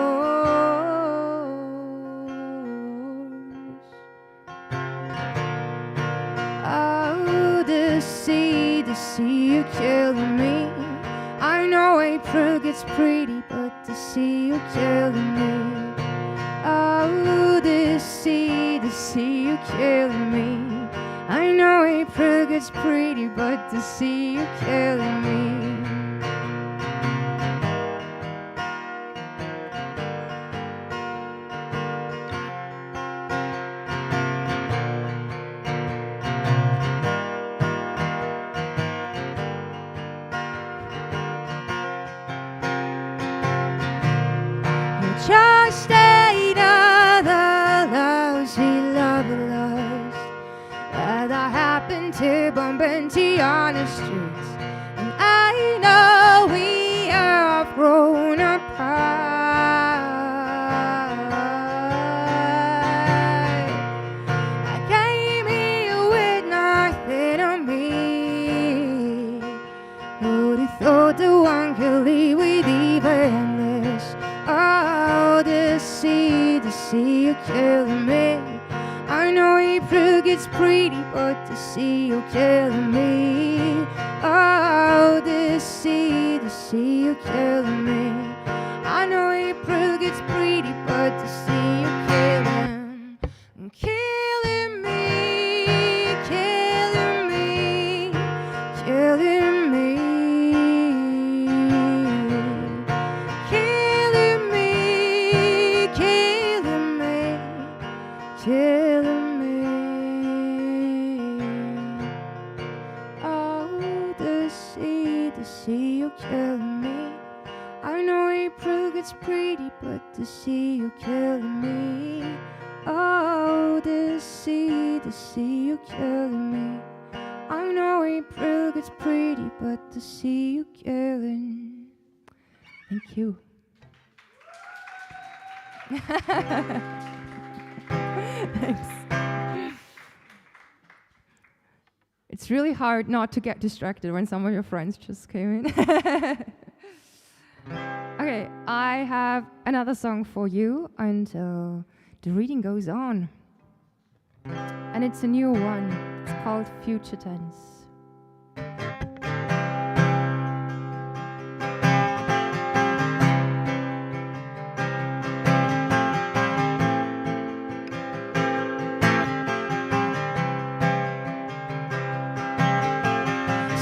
Oh, the sea, you killing me. I know April gets pretty, but the sea, you killing me. Oh, the sea, you killing me. I know April gets pretty, but the sea, you killing me. lost, that I happen to bump into you on the streets. And I know we have grown apart. I came here with nothing on me. Who'd have thought that one could leave with even less? Oh, the sea, you're killing me. I know April gets pretty, but the sea, you're killing me. Oh, the sea, you're killing me. I know April gets pretty, but the sea, you're killing me, killing me, killing me. Killing me. Oh, the sea, you're killing me. I know April gets pretty, but the sea, you're killing me. Oh, the sea, you're killing me. I know April gets pretty, but the sea, you're killing. Thank you. Thanks. It's really hard not to get distracted when some of your friends just came in. Okay, I have another song for you until the reading goes on. And it's a new one. It's called Future Tense.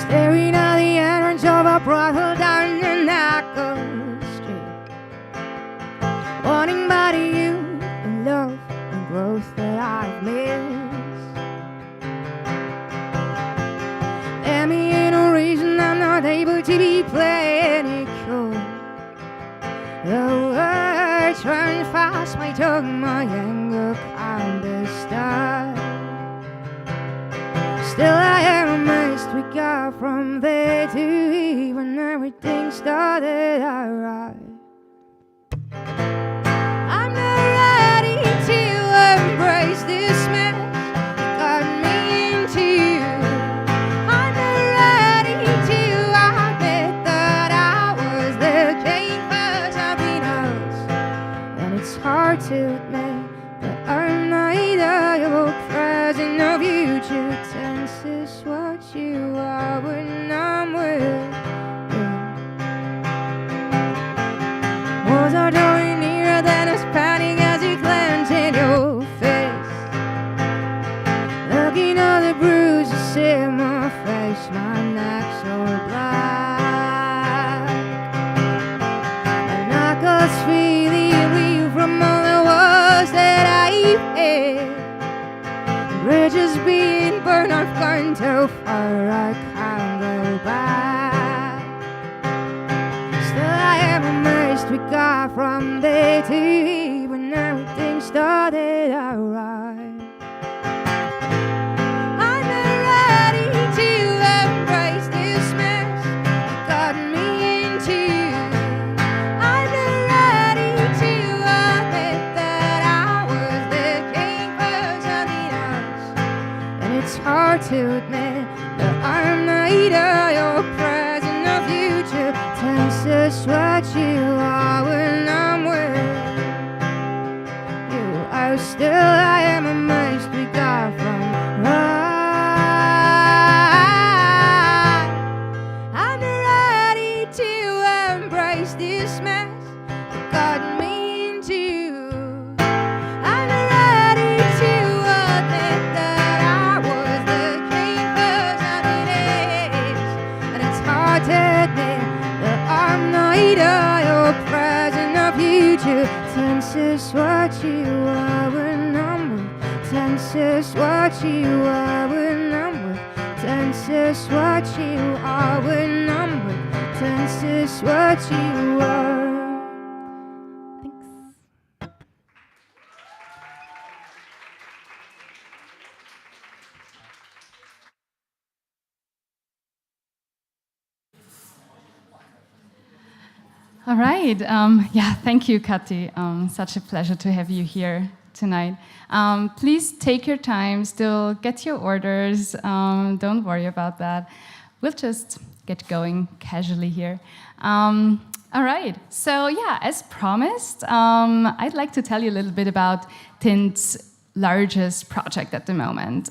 Staring at the entrance of a brothel down the narrow street, wanting body you and love and growth that I've missed. There ain't no reason I'm not able to be playing it cool. The words run fast, my tongue, my anger can't be stopped. Still I am amazed we got from there to here when everything started out right. I'm not ready to embrace this mess you got me into. I'm not ready to admit that I was looking for something else. And it's hard to admit that I'm neither your present or future tense is what you are when I'm with you. Was I drawing nearer than us, panic as you clenched in your face? Looking at the bruises in my face, my neck's all black. My knuckles feeling weak from all the walls that I've hit. Bridges being burned, I've gone too far, I can't go back. Still I am amazed we got from there to here when everything started out right. I'm not ready to embrace this mess you got me into. I'm not ready to admit that I was looking for something else. And it's hard to admit that I'm neither your present or future tense is what you are when I'm with you. Oh, still I am amazed we got from right. I'm not ready to embrace this mess you got me into. I'm not ready to admit that I was looking for something else. And it's hard to admit that I'm neither your present or future tense is what you are when I'm with. Tense is what you are when I'm with. Tense is what you are when I'm with. Tense is what you are. Thanks. All right. Yeah, thank you, Kati. Such a pleasure to have you here tonight. Please take your time, still get your orders. Don't worry about that. We'll just get going casually here. All right. So yeah, as promised, I'd like to tell you a little bit about Tint's largest project at the moment.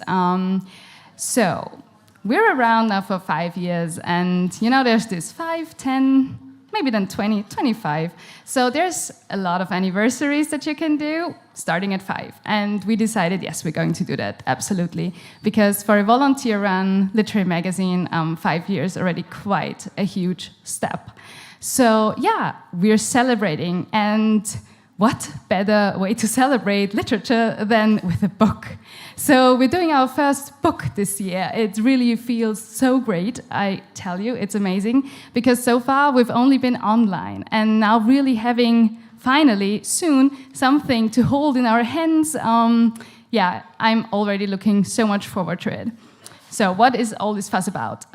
So we're around now for 5 years, and you know, there's this 5, 10, maybe then 20, 25. So there's a lot of anniversaries that you can do starting at 5. And we decided, yes, we're going to do that, absolutely. Because for a volunteer-run literary magazine, 5 years already quite a huge step. So yeah, we're celebrating, and what better way to celebrate literature than with a book? So we're doing our first book this year. It really feels so great, I tell you, it's amazing, because so far we've only been online, and now really having, finally, soon, something to hold in our hands, yeah, I'm already looking so much forward to it. So what is all this fuss about?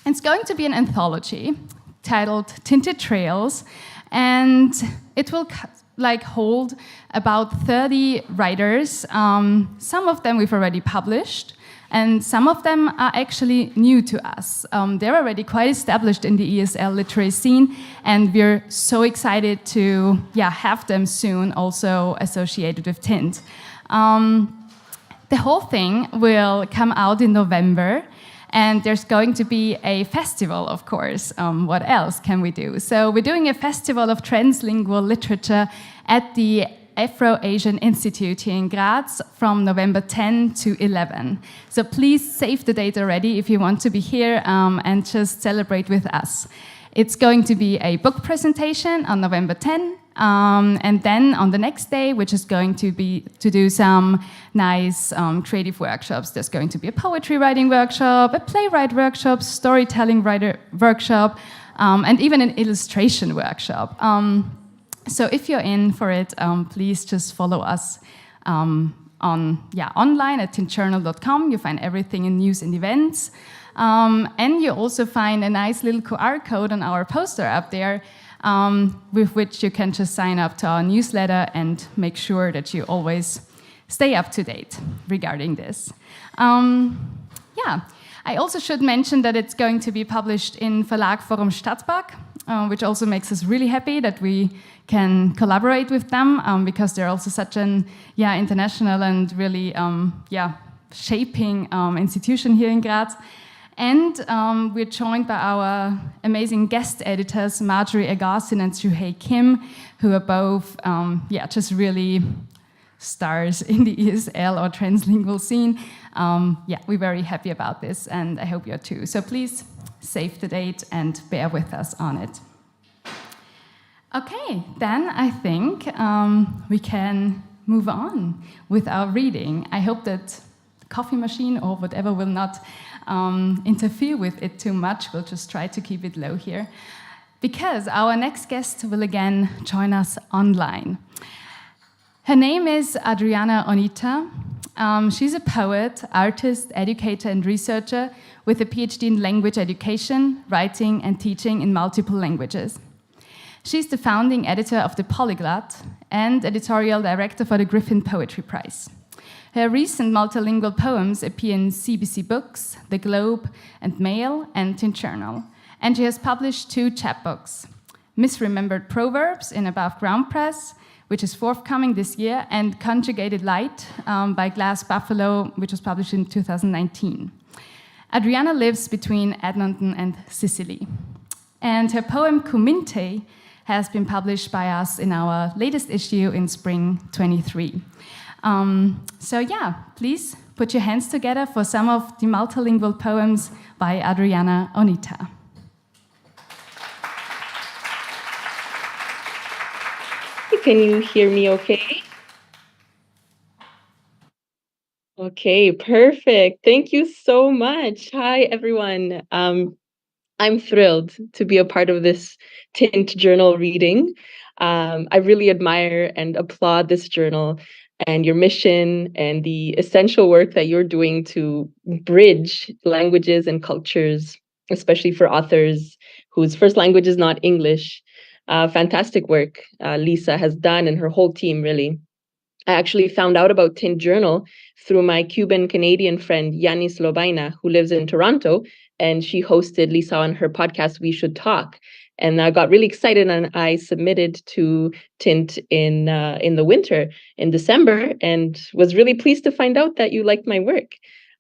It's going to be an anthology titled Tinted Tales, and it will hold about 30 writers. Some of them we've already published, and some of them are actually new to us. They're already quite established in the ESL literary scene, and we're so excited to have them soon also associated with Tint. The whole thing will come out in November, and there's going to be a festival, of course. What else can we do? So we're doing a festival of translingual literature at the Afro-Asian Institute here in Graz from November 10 to 11. So please save the date already if you want to be here and just celebrate with us. It's going to be a book presentation on November 10, and then on the next day, which is going to be to do some nice creative workshops. There's going to be a poetry writing workshop, a playwright workshop, storytelling writer workshop, and even an illustration workshop. So if you're in for it, please just follow us online at tintjournal.com. You find everything in news and events. And you also find a nice little QR code on our poster up there, with which you can just sign up to our newsletter and make sure that you always stay up to date regarding this. I also should mention that it's going to be published in Verlagforum Stadtpark, which also makes us really happy that we can collaborate with them, because they're also such an international and really shaping institution here in Graz. And we're joined by our amazing guest editors, Marjorie Agassin and Choi Kim, who are both just really stars in the ESL or translingual scene. We're very happy about this, and I hope you're too. So please save the date and bear with us on it. Okay, then I think we can move on with our reading. I hope that the coffee machine or whatever will not interfere with it too much. We'll just try to keep it low here, because our next guest will again join us online. Her name is Adriana Oniță. She's a poet, artist, educator, and researcher with a PhD in language education, writing, and teaching in multiple languages. She's the founding editor of The Polyglot and editorial director for the Griffin Poetry Prize. Her recent multilingual poems appear in CBC Books, The Globe and Mail, and Tint Journal. And she has published 2 chapbooks, Misremembered Proverbs in Above Ground Press, which is forthcoming this year, and Conjugated Light by Glass Buffalo, which was published in 2019. Adriana lives between Edmonton and Sicily. And her poem Kuminte has been published by us in our latest issue in spring 23. Please put your hands together for some of the multilingual poems by Adriana Oniță. Can you hear me okay? Okay, perfect. Thank you so much. Hi, everyone. I'm thrilled to be a part of this Tint Journal reading. I really admire and applaud this journal and your mission and the essential work that you're doing to bridge languages and cultures, especially for authors whose first language is not English. Fantastic work Lisa has done and her whole team, really. I actually found out about Tint Journal through my Cuban-Canadian friend, Yanis Lobaina, who lives in Toronto, and she hosted Lisa on her podcast, We Should Talk. And I got really excited, and I submitted to Tint in the winter, in December, and was really pleased to find out that you liked my work.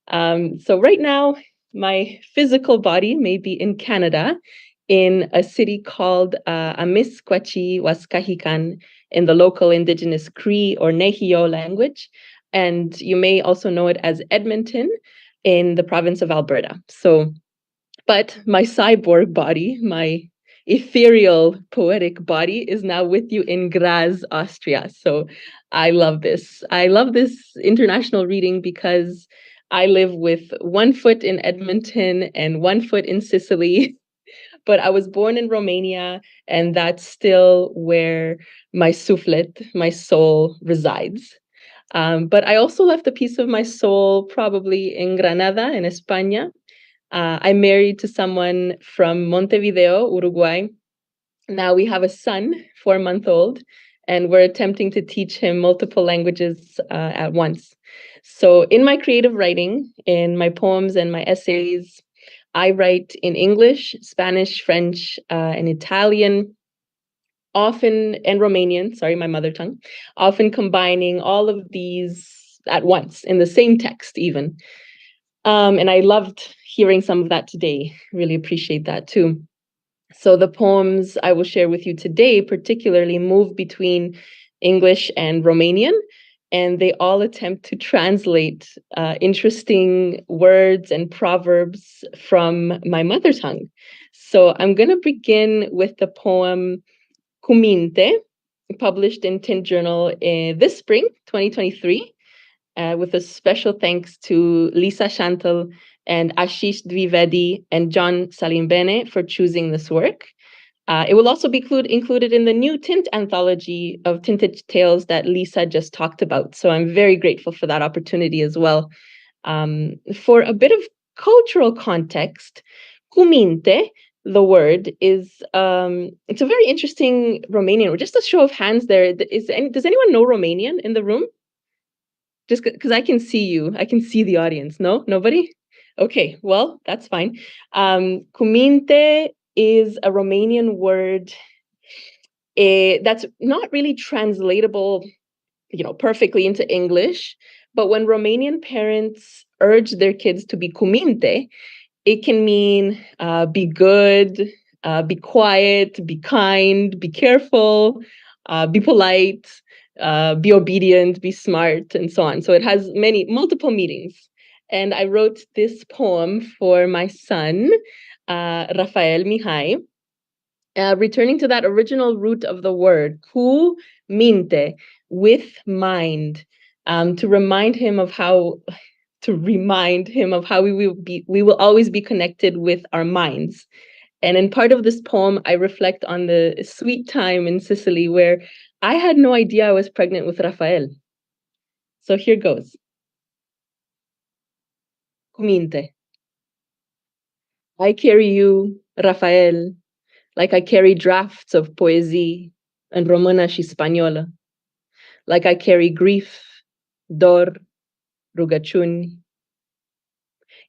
So right now, my physical body may be in Canada, in a city called Amisquachi Waskahikan, in the local indigenous Cree or Nehio language. And you may also know it as Edmonton in the province of Alberta. So, but my cyborg body, my ethereal, poetic body is now with you in Graz, Austria. So I love this. I love this international reading because I live with 1 foot in Edmonton and 1 foot in Sicily. But I was born in Romania, and that's still where my suflet, my soul, resides. But I also left a piece of my soul probably in Granada, in España. I'm married to someone from Montevideo, Uruguay. Now we have a son, 4-month-old, and we're attempting to teach him multiple languages at once. So in my creative writing, in my poems and my essays, I write in English, Spanish, French, and Italian, often, and Romanian, sorry, my mother tongue, often combining all of these at once in the same text, even. And I loved hearing some of that today. Really appreciate that too. So the poems I will share with you today particularly move between English and Romanian, and they all attempt to translate interesting words and proverbs from my mother tongue. So I'm going to begin with the poem Cuminte, published in Tint Journal this spring, 2023, with a special thanks to Lisa Chantal and Ashish Dwivedi and John Salimbene for choosing this work. It will also be included in the new Tint anthology of Tinted Tales that Lisa just talked about. So I'm very grateful for that opportunity as well. For a bit of cultural context, cuminte, the word, is it's a very interesting Romanian word. Just a show of hands there. Does anyone know Romanian in the room? Just because I can see you. I can see the audience. No? Nobody? Okay, well, that's fine. Cuminte is a Romanian word that's not really translatable, perfectly into English. But when Romanian parents urge their kids to be cuminte, it can mean be good, be quiet, be kind, be careful, be polite, be obedient, be smart, and so on. So it has multiple meanings. And I wrote this poem for my son, Rafael Mihai, returning to that original root of the word, ku minte, with mind, to remind him of how we will always be connected with our minds. And in part of this poem, I reflect on the sweet time in Sicily where I had no idea I was pregnant with Rafael. So here goes. Cuminte. I carry you, Rafael, like I carry drafts of poesie and româna și spaniolă, like I carry grief, dor, rugăciuni.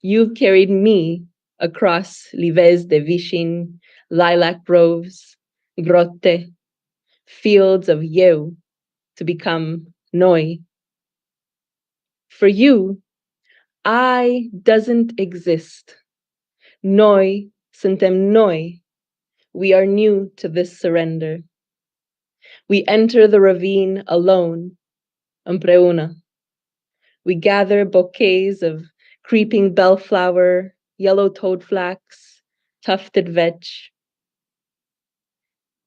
You've carried me across livezi de vișini, lilac groves, grotte, fields of eu, to become noi. For you, I doesn't exist. Noi suntem noi. We are new to this surrender. We enter the ravine alone, împreună. We gather bouquets of creeping bellflower, yellow toadflax, tufted vetch.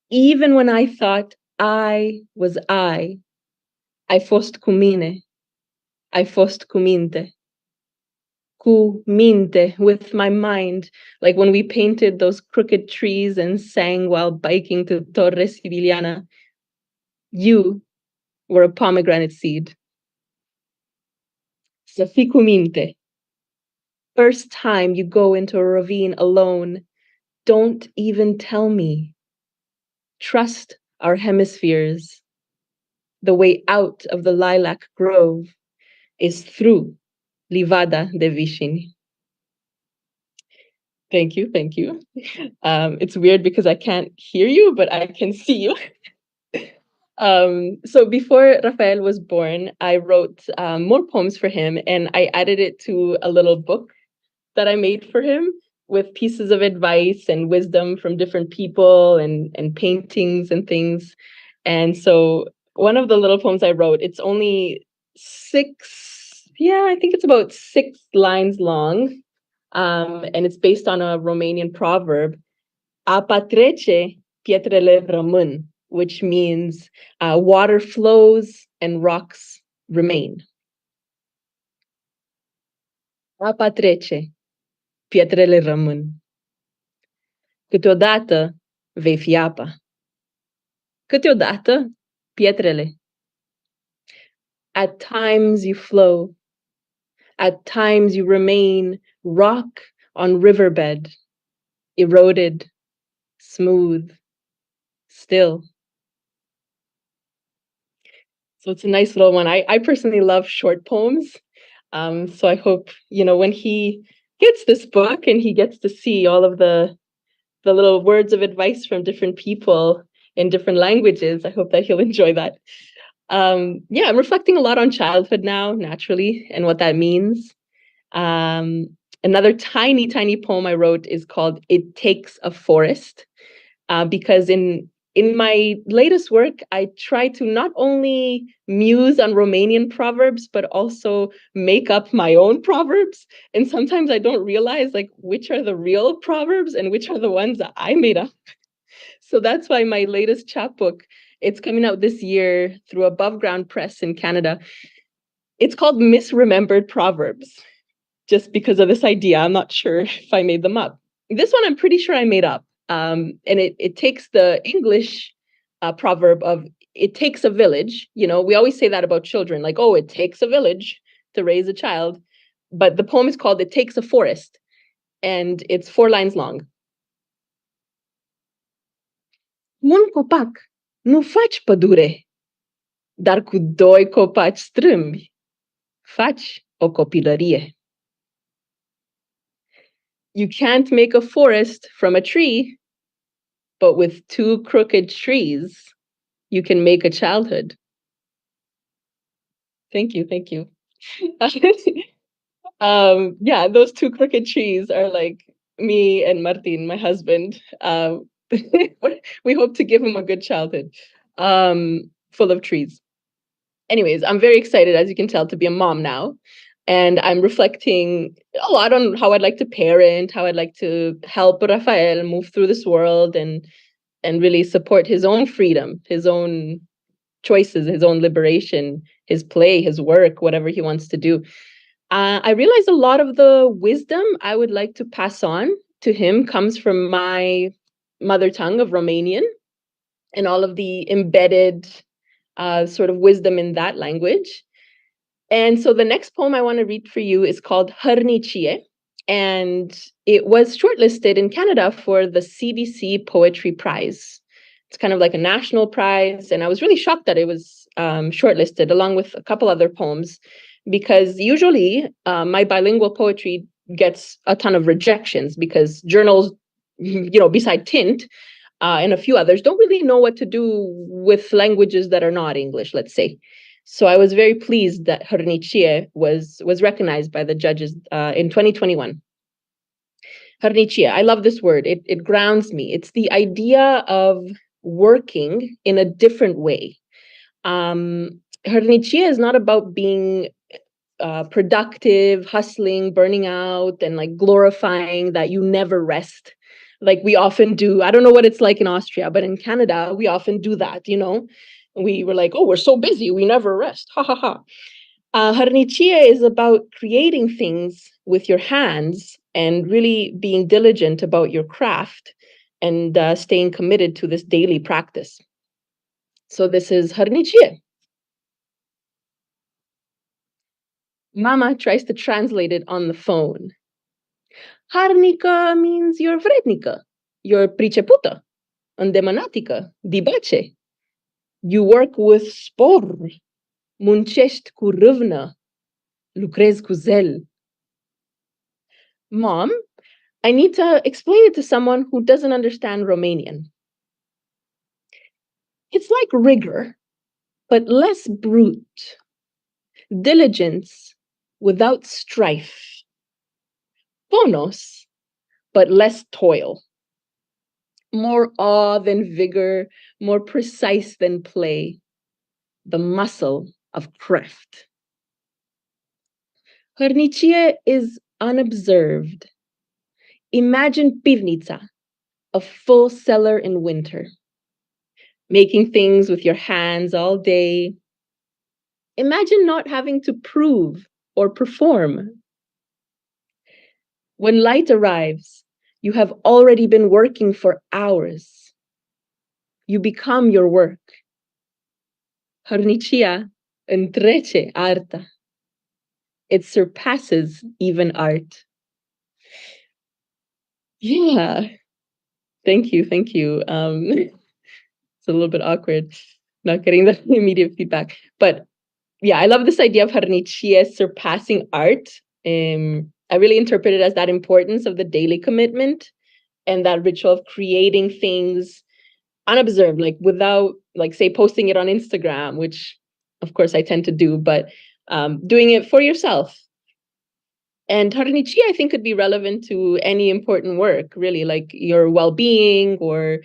Even when I thought I was I fost cu mine, I fost cu minte. Cu minte, with my mind, like when we painted those crooked trees and sang while biking to Torre Sibiliana. You were a pomegranate seed. Să fii cu minte. First time you go into a ravine alone, don't even tell me. trust our hemispheres. The way out of the lilac grove is through Livada de Vicini. Thank you, thank you. It's weird because I can't hear you, but I can see you. So before Rafael was born, I wrote more poems for him, and I added it to a little book that I made for him with pieces of advice and wisdom from different people and paintings and things. And so one of the little poems I wrote, it's only I think it's about 6 lines long. And it's based on a Romanian proverb, apa trece, pietrele rămân, which means water flows and rocks remain. Apa trece, pietrele rămân. Câteodată vei fi apa. Câteodată pietrele. At times you flow. At times you remain rock on riverbed, eroded, smooth, still. So it's a nice little one. I personally love short poems. So I hope, when he gets this book and he gets to see all of the little words of advice from different people in different languages, I hope that he'll enjoy that. I'm reflecting a lot on childhood now, naturally, and what that means. Another tiny, tiny poem I wrote is called It Takes a Forest, because in my latest work, I try to not only muse on Romanian proverbs, but also make up my own proverbs. And sometimes I don't realize which are the real proverbs and which are the ones that I made up. So that's why my latest chapbook, it's coming out this year through Above Ground Press in Canada. It's called Misremembered Proverbs, just because of this idea. I'm not sure if I made them up. This one I'm pretty sure I made up. And it takes the English proverb of it takes a village. We always say that about children, it takes a village to raise a child. But the poem is called It Takes a Forest, and it's 4 lines long. Un copac nu faci pădure, dar cu 2 copaci strâmbi faci o copilărie. You can't make a forest from a tree, but with 2 crooked trees, you can make a childhood. Thank you, thank you. Those 2 crooked trees are me and Martin, my husband. We hope to give him a good childhood, full of trees. Anyways, I'm very excited, as you can tell, to be a mom now. And I'm reflecting a lot on how I'd like to parent, how I'd like to help Rafael move through this world and really support his own freedom, his own choices, his own liberation, his play, his work, whatever he wants to do. I realize a lot of the wisdom I would like to pass on to him comes from my mother tongue of Romanian and all of the embedded sort of wisdom in that language. And so the next poem I want to read for you is called Hărnicie, and it was shortlisted in Canada for the CBC Poetry Prize. It's kind of like a national prize, and I was really shocked that it was shortlisted along with a couple other poems, because usually my bilingual poetry gets a ton of rejections because journals, beside Tint and a few others, don't really know what to do with languages that are not English, let's say. So I was very pleased that Hărnicie was recognized by the judges in 2021. Hărnicie, I love this word. It grounds me. It's the idea of working in a different way. Hărnicie is not about being productive, hustling, burning out, and glorifying that you never rest, like we often do. I don't know what it's like in Austria, but in Canada, we often do that, We were like, oh, we're so busy, we never rest. Ha ha ha. Hărnicie is about creating things with your hands and really being diligent about your craft and staying committed to this daily practice. So this is Hărnicie. Mama tries to translate it on the phone. Harnica means you're vrednică, you're pricepută. îndemânatică, dibace. You work with spor, muncești cu râvnă, lucrezi cu zel. Mom, I need to explain it to someone who doesn't understand Romanian. It's like rigor, but less brute. Diligence without strife. Ponos, but less toil. More awe than vigor, more precise than play. The muscle of craft. Hărnicie is unobserved. Imagine pivnica, a full cellar in winter. Making things with your hands all day. Imagine not having to prove or perform. When light arrives, you have already been working for hours. You become your work. Hărnicia întrece arta. It surpasses even art. Yeah. Thank you. It's a little bit awkward not getting the immediate feedback. But yeah, I love this idea of hărnicie surpassing art. I really interpret it as that importance of the daily commitment and that ritual of creating things unobserved, like without, like, say, posting it on Instagram, which of course I tend to do, but doing it for yourself. And hărnicie, I think, could be relevant to any important work, really, like your well-being or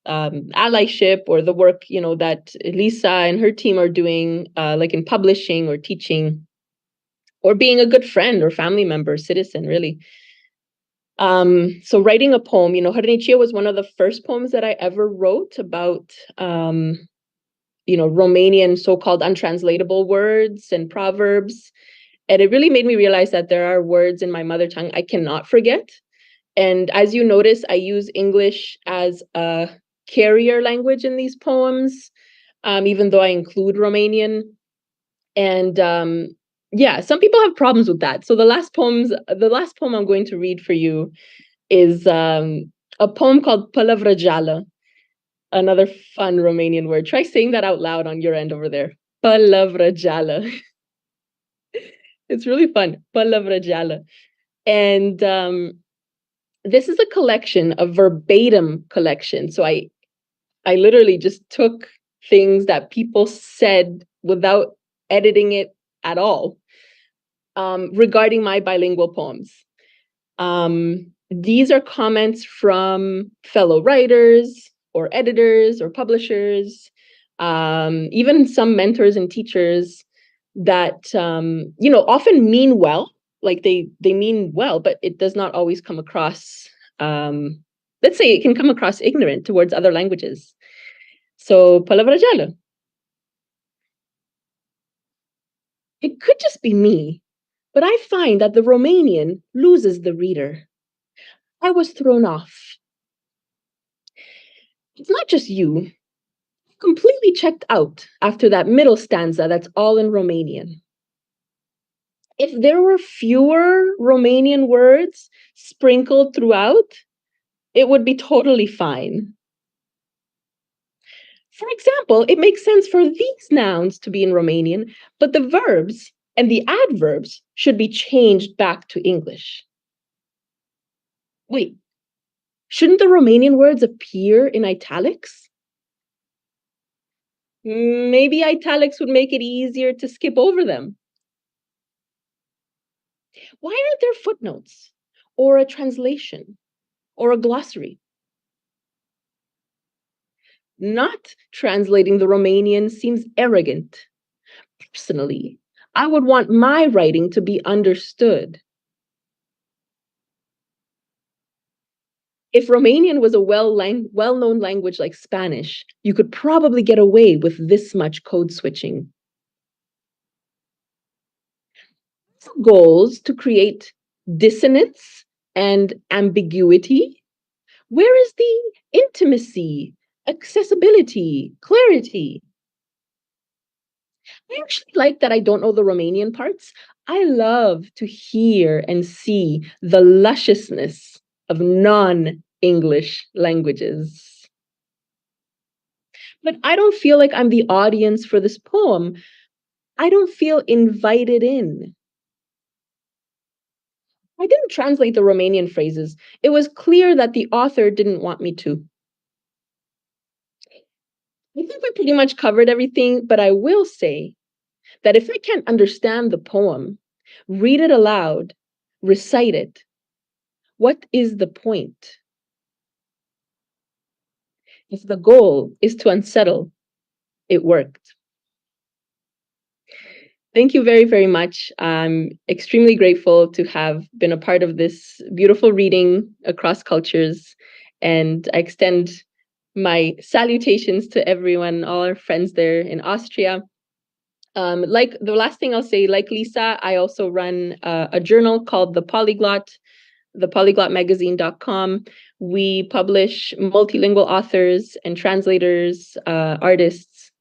allyship, or the work, that Lisa and her team are doing, like in publishing or teaching, or being a good friend or family member, citizen, really. So writing a poem, hărnicie was one of the first poems that I ever wrote about, Romanian so-called untranslatable words and proverbs. And it really made me realize that there are words in my mother tongue I cannot forget. And as you notice, I use English as a carrier language in these poems, even though I include Romanian. And yeah, some people have problems with that. So the last poem I'm going to read for you is a poem called Pălăvrăgeală, another fun Romanian word. Try saying that out loud on your end over there. Pălăvrăgeală. It's really fun. Pălăvrăgeală. And this is a collection, a verbatim collection. So I literally just took things that people said without editing it at all, regarding my bilingual poems. These are comments from fellow writers or editors or publishers, even some mentors and teachers that often mean well, like they mean well, but it does not always come across, let's say it can come across ignorant towards other languages. So, pălăvrăgeală. It could just be me, but I find that the Romanian loses the reader. I was thrown off. It's not just you. Completely checked out after that middle stanza that's all in Romanian. If there were fewer Romanian words sprinkled throughout, it would be totally fine. For example, it makes sense for these nouns to be in Romanian, but the verbs and the adverbs should be changed back to English. Wait, shouldn't the Romanian words appear in italics? Maybe italics would make it easier to skip over them. Why aren't there footnotes, or a translation, or a glossary? Not translating the Romanian seems arrogant. Personally, I would want my writing to be understood. If Romanian was a well-known language like Spanish, you could probably get away with this much code switching. Goals to create dissonance and ambiguity. Where is the intimacy, accessibility, clarity? I actually like that I don't know the Romanian parts. I love to hear and see the lusciousness of non-English languages. But I don't feel like I'm the audience for this poem. I don't feel invited in. I didn't translate the Romanian phrases. It was clear that the author didn't want me to. I think we pretty much covered everything, but I will say that if I can't understand the poem, read it aloud, recite it, what is the point? If the goal is to unsettle, it worked. Thank you very, very much. I'm extremely grateful to have been a part of this beautiful reading across cultures, and I extend my salutations to everyone, all our friends there in Austria. Like the last thing I'll say, like Lisa, I also run a journal called The Polyglot, thepolyglotmagazine.com. We publish multilingual authors and translators, artists.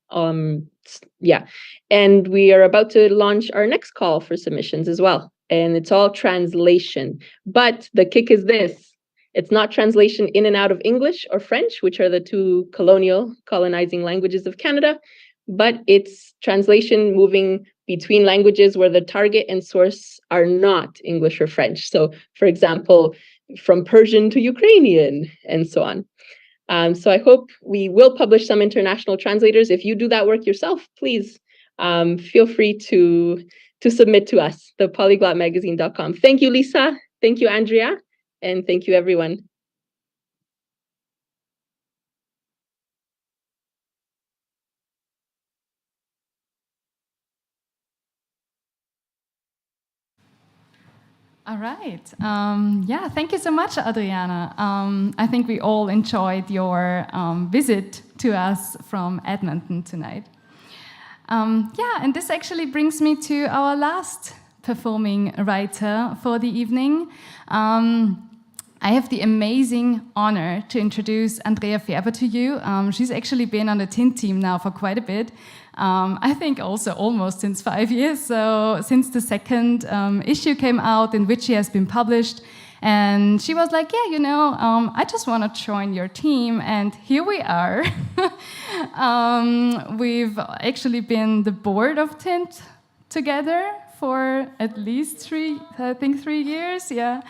Yeah. And we are about to launch our next call for submissions as well. And it's all translation. But the kick is this: it's not translation in and out of English or French, which are the two colonizing languages of Canada, but it's translation moving between languages where the target and source are not English or French. So, for example, from Persian to Ukrainian, and so on. So I hope we will publish some international translators. If you do that work yourself, please feel free to submit to us, thepolyglotmagazine.com. Thank you, Lisa. Thank you, Andrea. And thank you, everyone. All right. Yeah, thank you so much, Adriana. I think we all enjoyed your visit to us from Edmonton tonight. Yeah, and this actually brings me to our last performing writer for the evening. I have the amazing honor to introduce Andrea Färber to you. She's actually been on the Tint team now for quite a bit. I think also almost since 5 years. So since the second issue came out in which she has been published. And she was like, yeah, I just want to join your team. And here we are. We've actually been the board of Tint together for at least 3 years, yeah.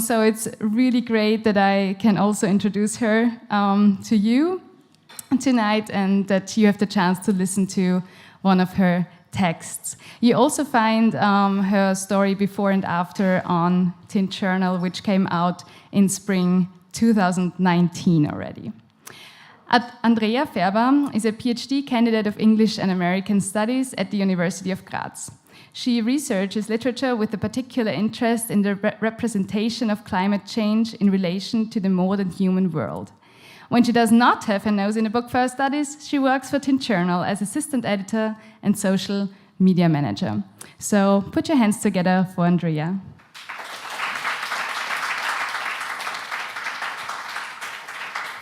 So it's really great that I can also introduce her to you tonight, and that you have the chance to listen to one of her texts. You also find her story before and after on Tint Journal, which came out in spring 2019 already. Andrea Färber is a PhD candidate of English and American Studies at the University of Graz. She researches literature with a particular interest in the representation of climate change in relation to the modern human world. When she does not have her nose in the book for her studies, she works for Tint Journal as assistant editor and social media manager. So put your hands together for Andrea.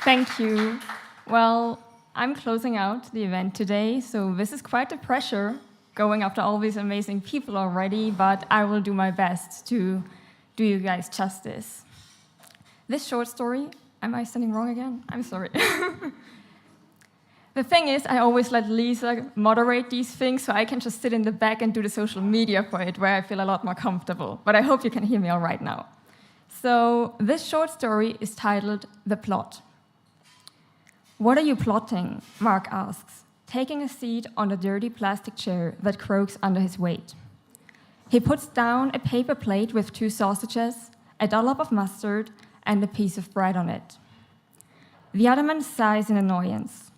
Thank you. Well, I'm closing out the event today, so this is quite a pressure going after all these amazing people already, but I will do my best to do you guys justice. This short story, am I standing wrong again? I'm sorry. The thing is, I always let Lisa moderate these things, so I can just sit in the back and do the social media for it, where I feel a lot more comfortable. But I hope you can hear me all right now. So this short story is titled The Plot. What are you plotting? Mark asks, taking a seat on the dirty plastic chair that croaks under his weight. He puts down a paper plate with 2 sausages, a dollop of mustard, and a piece of bread on it. The other man sighs in annoyance.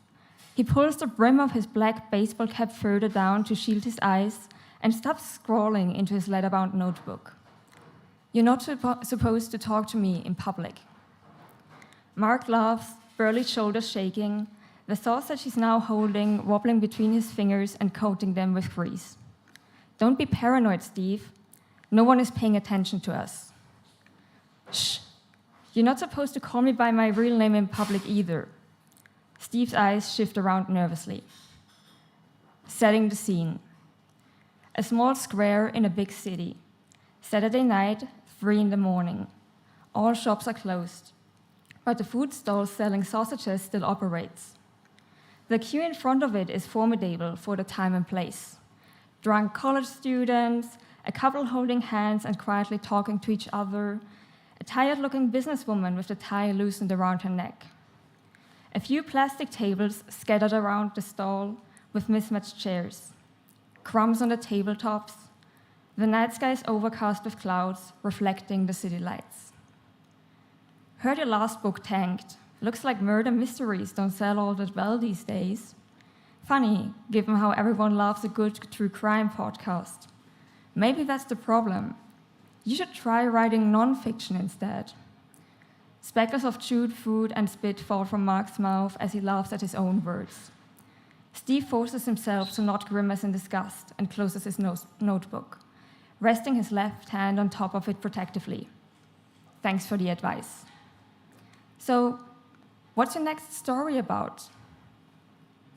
He pulls the brim of his black baseball cap further down to shield his eyes and stops scrawling into his leather-bound notebook. You're not supposed to talk to me in public. Mark laughs, burly shoulders shaking, the sausage he's now holding wobbling between his fingers and coating them with grease. Don't be paranoid, Steve. No one is paying attention to us. Shh. You're not supposed to call me by my real name in public either. Steve's eyes shift around nervously. Setting the scene. A small square in a big city. Saturday night, 3 in the morning. All shops are closed, but the food stall selling sausages still operates. The queue in front of it is formidable for the time and place. Drunk college students, a couple holding hands and quietly talking to each other, a tired-looking businesswoman with the tie loosened around her neck. A few plastic tables scattered around the stall with mismatched chairs. Crumbs on the tabletops. The night sky is overcast with clouds, reflecting the city lights. Heard your last book tanked. Looks like murder mysteries don't sell all that well these days. Funny, given how everyone loves a good true crime podcast. Maybe that's the problem. You should try writing non-fiction instead. Speckles of chewed food and spit fall from Mark's mouth as he laughs at his own words. Steve forces himself to not grimace in disgust and closes his notebook, resting his left hand on top of it protectively. Thanks for the advice. So, what's your next story about?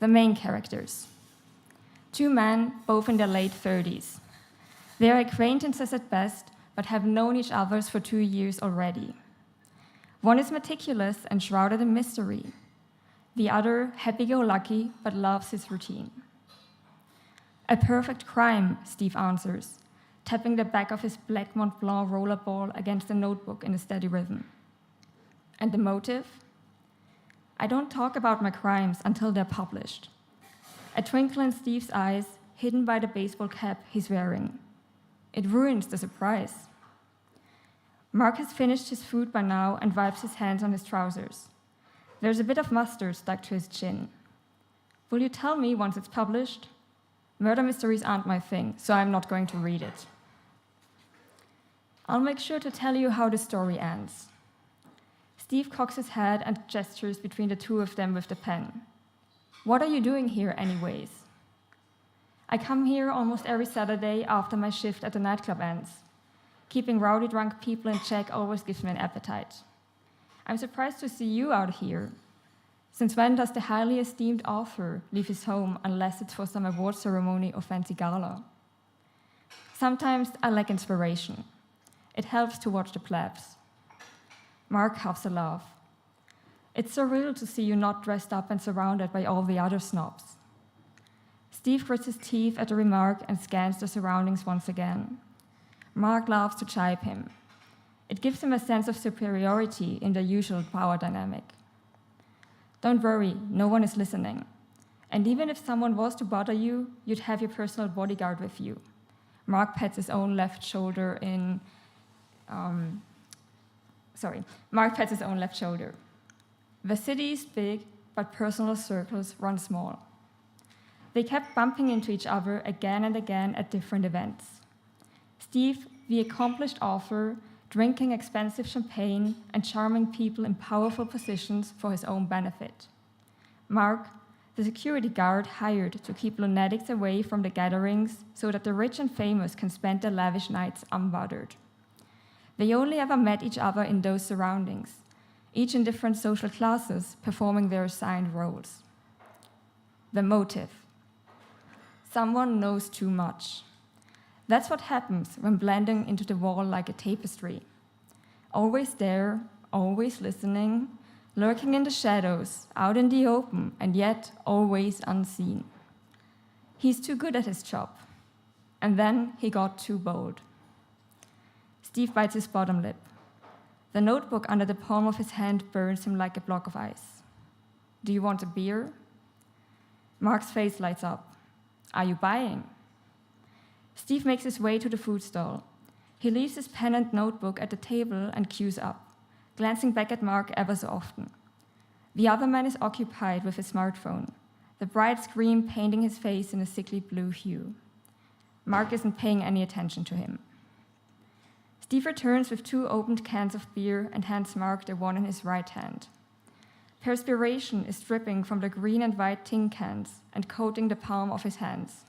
The main characters. Two men, both in their late 30s. They are acquaintances at best, but have known each other for 2 years already. One is meticulous and shrouded in mystery. The other, happy-go-lucky, but loves his routine. A perfect crime, Steve answers, tapping the back of his black Mont Blanc rollerball against the notebook in a steady rhythm. And the motive? I don't talk about my crimes until they're published. A twinkle in Steve's eyes, hidden by the baseball cap he's wearing. It ruins the surprise. Mark has finished his food by now and wipes his hands on his trousers. There's a bit of mustard stuck to his chin. Will you tell me once it's published? Murder mysteries aren't my thing, so I'm not going to read it. I'll make sure to tell you how the story ends. Steve cocks his head and gestures between the two of them with the pen. What are you doing here anyways? I come here almost every Saturday after my shift at the nightclub ends. Keeping rowdy drunk people in check always gives me an appetite. I'm surprised to see you out here. Since when does the highly esteemed author leave his home unless it's for some award ceremony or fancy gala? Sometimes I lack inspiration. It helps to watch the plebs. Mark huffs a laugh. It's surreal to see you not dressed up and surrounded by all the other snobs. Steve grits his teeth at the remark and scans the surroundings once again. Mark laughs to jibe him. It gives him a sense of superiority in the usual power dynamic. Don't worry, no one is listening. And even if someone was to bother you, you'd have your personal bodyguard with you. Mark pats his own left shoulder Mark pats his own left shoulder. The city is big, but personal circles run small. They kept bumping into each other again and again at different events. Steve, the accomplished author, drinking expensive champagne and charming people in powerful positions for his own benefit. Mark, the security guard hired to keep lunatics away from the gatherings so that the rich and famous can spend their lavish nights unbothered. They only ever met each other in those surroundings, each in different social classes performing their assigned roles. The motive. Someone knows too much. That's what happens when blending into the wall like a tapestry. Always there, always listening, lurking in the shadows, out in the open, and yet always unseen. He's too good at his job. And then he got too bold. Steve bites his bottom lip. The notebook under the palm of his hand burns him like a block of ice. Do you want a beer? Mark's face lights up. Are you buying? Steve makes his way to the food stall. He leaves his pen and notebook at the table and queues up, glancing back at Mark ever so often. The other man is occupied with his smartphone, the bright screen painting his face in a sickly blue hue. Mark isn't paying any attention to him. Steve returns with 2 opened cans of beer and hands Mark the one in his right hand. Perspiration is dripping from the green and white tin cans and coating the palm of his hands.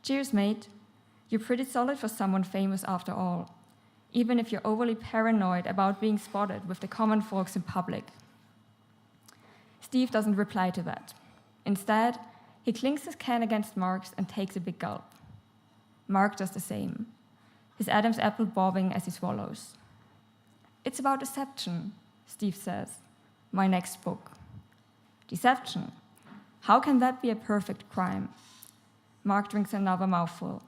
Cheers, mate. You're pretty solid for someone famous after all, even if you're overly paranoid about being spotted with the common folks in public. Steve doesn't reply to that. Instead, he clinks his can against Mark's and takes a big gulp. Mark does the same, his Adam's apple bobbing as he swallows. It's about deception, Steve says. My next book. Deception? How can that be a perfect crime? Mark drinks another mouthful.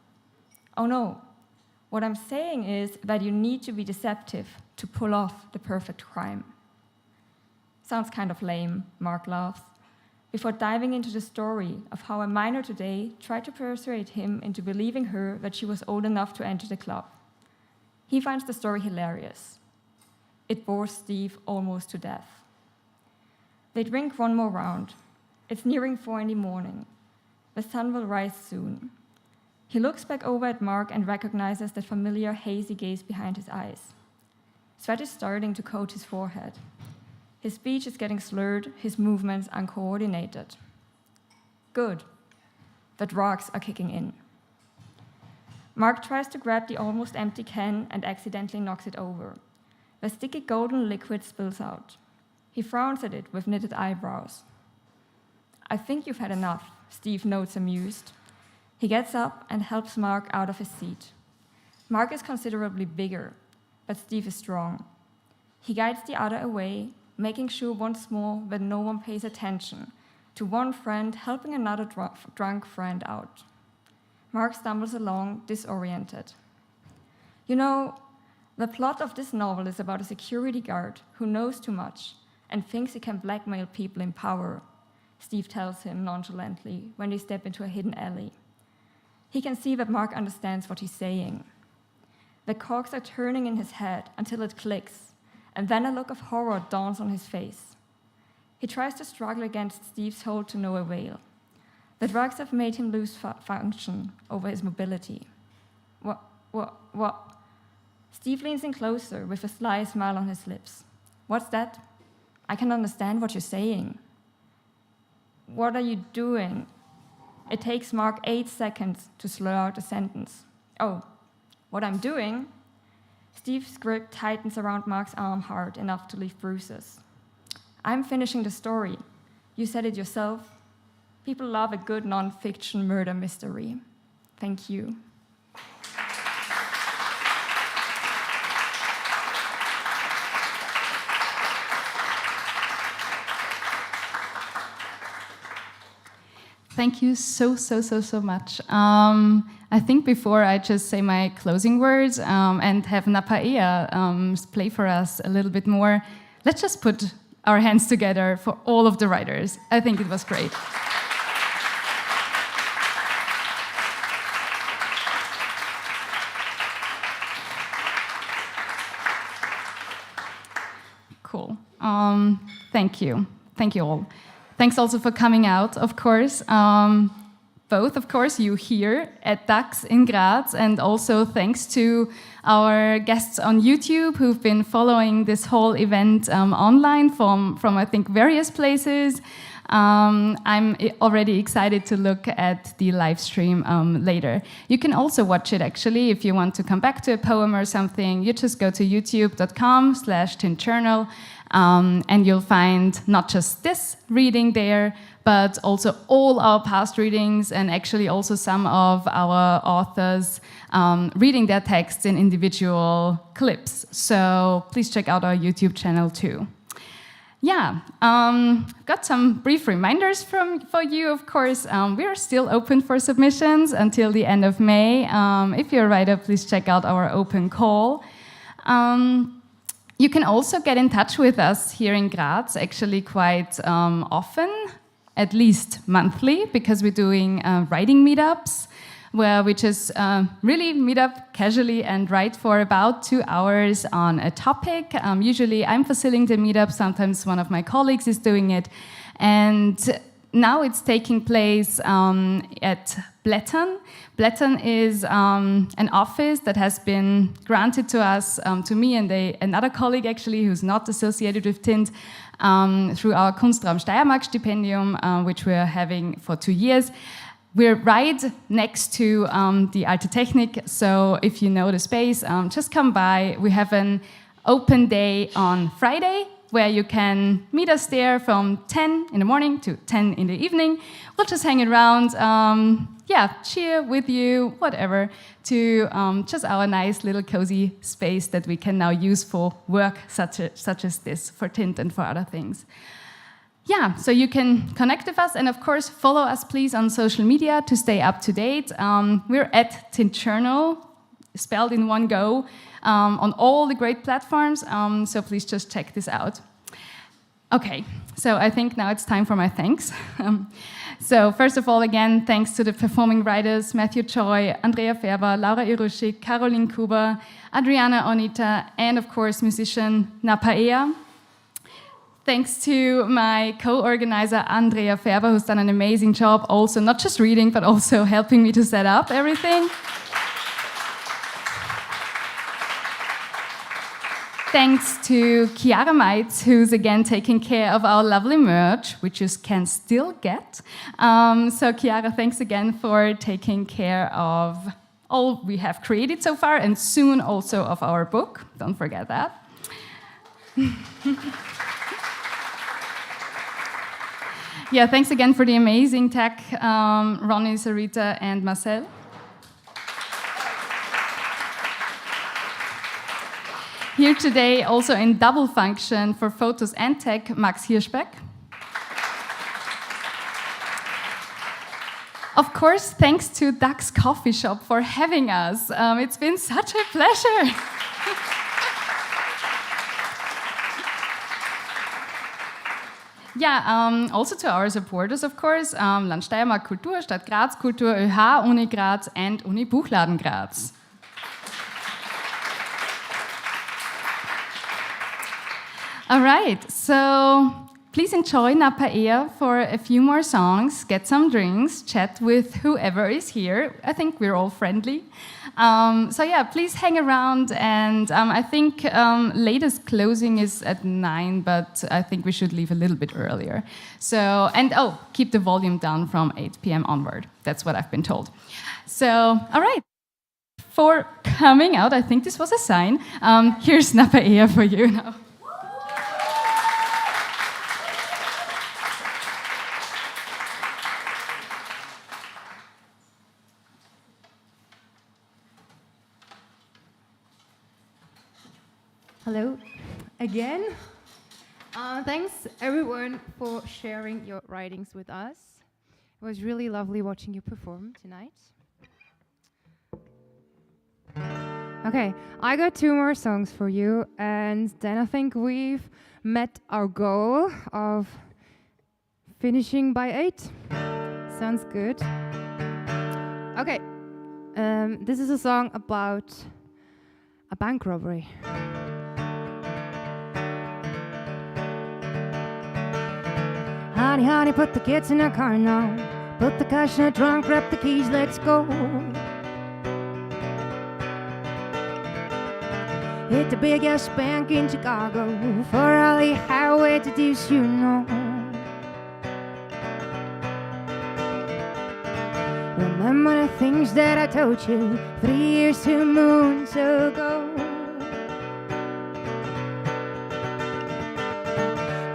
Oh no, what I'm saying is that you need to be deceptive to pull off the perfect crime. Sounds kind of lame, Mark laughs, before diving into the story of how a minor today tried to persuade him into believing her that she was old enough to enter the club. He finds the story hilarious. It bores Steve almost to death. They drink one more round. It's nearing 4 in the morning. The sun will rise soon. He looks back over at Mark and recognizes the familiar hazy gaze behind his eyes. Sweat is starting to coat his forehead. His speech is getting slurred, his movements uncoordinated. Good. The drugs are kicking in. Mark tries to grab the almost empty can and accidentally knocks it over. The sticky golden liquid spills out. He frowns at it with knitted eyebrows. I think you've had enough, Steve notes amused. He gets up and helps Mark out of his seat. Mark is considerably bigger, but Steve is strong. He guides the other away, making sure once more that no one pays attention to one friend helping another drunk friend out. Mark stumbles along, disoriented. You know, the plot of this novel is about a security guard who knows too much and thinks he can blackmail people in power, Steve tells him nonchalantly when they step into a hidden alley. He can see that Mark understands what he's saying. The cogs are turning in his head until it clicks, and then a look of horror dawns on his face. He tries to struggle against Steve's hold to no avail. The drugs have made him lose function over his mobility. What? Steve leans in closer with a sly smile on his lips. What's that? I can understand what you're saying. What are you doing? It takes Mark 8 seconds to slur out a sentence. Oh, what I'm doing? Steve's grip tightens around Mark's arm hard enough to leave bruises. I'm finishing the story. You said it yourself. People love a good non-fiction murder mystery. Thank you. Thank you so much. I think before I just say my closing words and have Napaea play for us a little bit more, let's just put our hands together for all of the writers. I think it was great. Cool. Thank you. Thank you all. Thanks also for coming out, of course. Both, of course, you here at Ducks in Graz, and also thanks to our guests on YouTube who've been following this whole event online from I think, various places. I'm already excited to look at the live stream later. You can also watch it, actually, if you want to come back to a poem or something. You just go to youtube.com/tintjournal. And you'll find not just this reading there, but also all our past readings, and actually also some of our authors reading their texts in individual clips. So please check out our YouTube channel too. Yeah, got some brief reminders for you, of course. We are still open for submissions until the end of May. If you're a writer, please check out our open call. You can also get in touch with us here in Graz, actually quite often, at least monthly, because we're doing writing meetups, where we just really meet up casually and write for about 2 hours on a topic. Usually I'm facilitating the meetup, sometimes one of my colleagues is doing it. And now it's taking place at Buchladen. Buchladen is an office that has been granted to us, to me and another colleague actually, who's not associated with Tint, through our Kunstraum Steiermark stipendium, which we're having for 2 years. We're right next to the Alte Technik, so if you know the space, just come by. We have an open day on Friday, where you can meet us there from 10 in the morning to 10 in the evening. We'll just hang around, cheer with you, whatever, to just our nice little cozy space that we can now use for work such as this, for Tint and for other things. yeah, so you can connect with us, and of course, follow us please on social media to stay up to date. We're at Tint Journal, spelled in one go, on all the great platforms, so please just check this out. Okay, so I think now it's time for my thanks. So first of all, again, thanks to the performing writers, Matthew Choi, Andrea Färber, Laura Irouschek, Caroline Kuba, Adriana Oniță, and of course, musician Napaea. Thanks to my co-organizer, Andrea Färber, who's done an amazing job, also not just reading, but also helping me to set up everything. Thanks to Chiara Meitz, who's again taking care of our lovely merch, which you can still get. So Chiara, thanks again for taking care of all we have created so far, and soon also of our book. Don't forget that. Yeah, thanks again for the amazing tech, Ronnie, Sarita, and Marcel. Here today, also in double function for photos and tech, Max Hirschbeck. Of course, thanks to Ducks Coffeeshop for having us. It's been such a pleasure. Yeah, also to our supporters, of course, Land Steiermark Kultur, Stadt Graz Kultur, ÖH, Uni Graz, and Uni Buchladen Graz. All right, so please enjoy Napaea for a few more songs, get some drinks, chat with whoever is here. I think we're all friendly. So yeah, please hang around, and I think latest closing is at 9, but I think we should leave a little bit earlier. So, and oh, keep the volume down from 8 p.m. onward. That's what I've been told. So, all right. For coming out, I think this was a sign. Here's Napaea for you now. Hello again. Thanks everyone for sharing your writings with us. It was really lovely watching you perform tonight. Okay, I got 2 more songs for you, and then I think we've met our goal of finishing by 8. Sounds good. Okay, this is a song about a bank robbery. Honey, honey, put the kids in the car now. Put the cash in the trunk, grab the keys, let's go. Hit the big ass bank in Chicago. For all the highway to do, you know. Remember the things that I told you 3 years, 2 moons ago.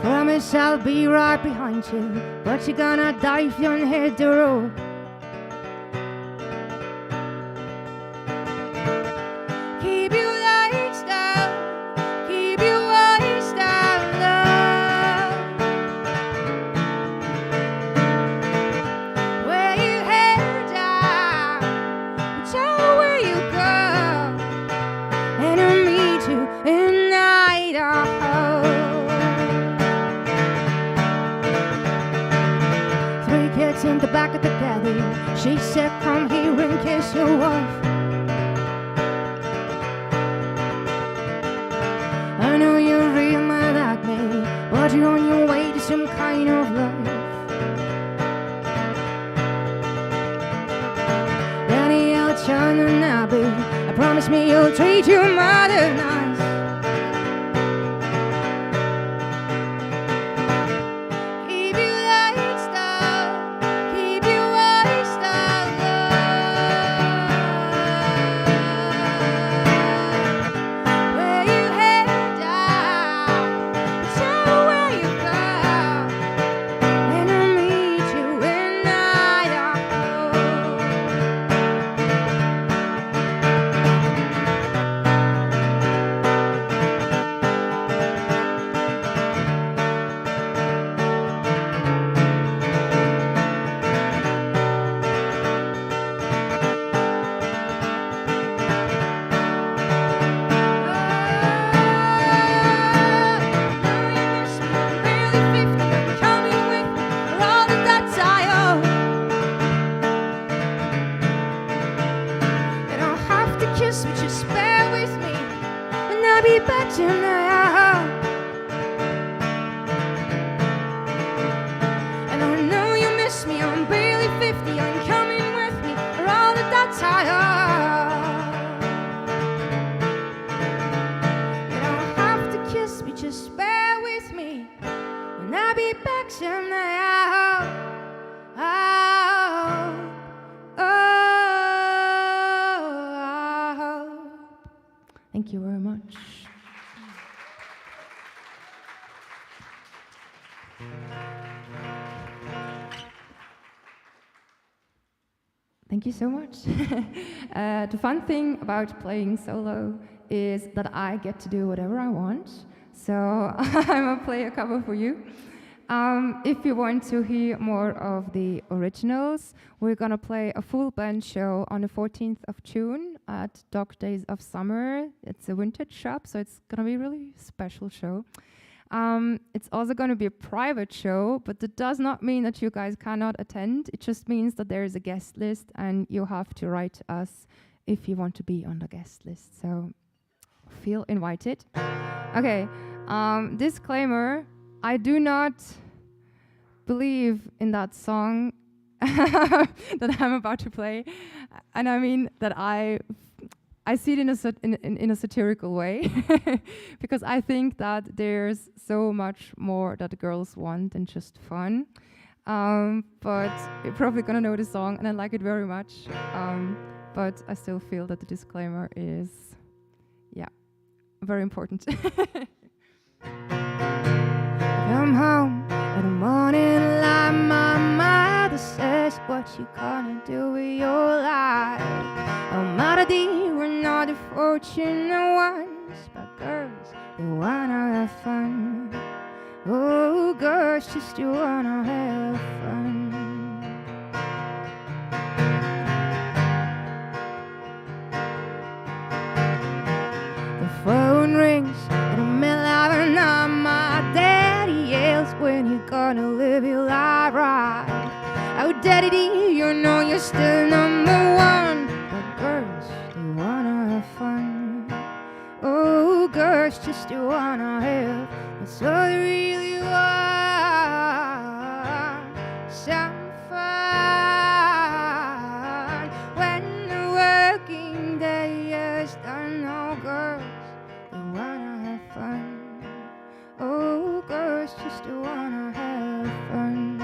Promise I'll be right behind you, but you're gonna die if you don't hit the road. Keep your lights down, keep your lights down, love. Wear your hair down, whichever way you go, and I'll meet you in Idaho. In the back of the caddy, she said, come here and kiss your wife. I know you're real mad at me, but you're on your way to some kind of life. Danny, I'll China Nabby, I promise me you'll treat your mother nice. be back tonight. And I know you miss me, I'm barely 50, I'm coming with me around at that time. You don't have to kiss me, just bear with me, and I'll be back tonight. Thank you very much. Thank you so much. The fun thing about playing solo is that I get to do whatever I want. So I'm gonna play a cover for you. If you want to hear more of the originals, we're gonna play a full band show on the 14th of June at Dog Days of Summer. It's a vintage shop, so it's gonna be a really special show. It's also gonna be a private show, but that does not mean that you guys cannot attend. It just means that there is a guest list and you have to write to us if you want to be on the guest list. So feel invited. Okay, disclaimer. I do not believe in that song that I'm about to play, and I mean that I see it in a satirical way, because I think that there's so much more that the girls want than just fun. But you're probably gonna know the song, and I like it very much. But I still feel that the disclaimer is, yeah, very important. Come home in the morning light, my mother says, what you gonna do with your life? Oh, mother dear, we're not the fortunate ones, but girls, they wanna have fun. Oh, girls just wanna have fun. The phone rings in the middle of the night, my daddy yells, when you gonna live your life right? Oh, daddy dear, you know you're still number one, but girls, they wanna have fun. Oh, girls just wanna have, that's all they really want, some fun. When the working day is done, oh, girls, they wanna have fun. Oh, girls just wanna have fun.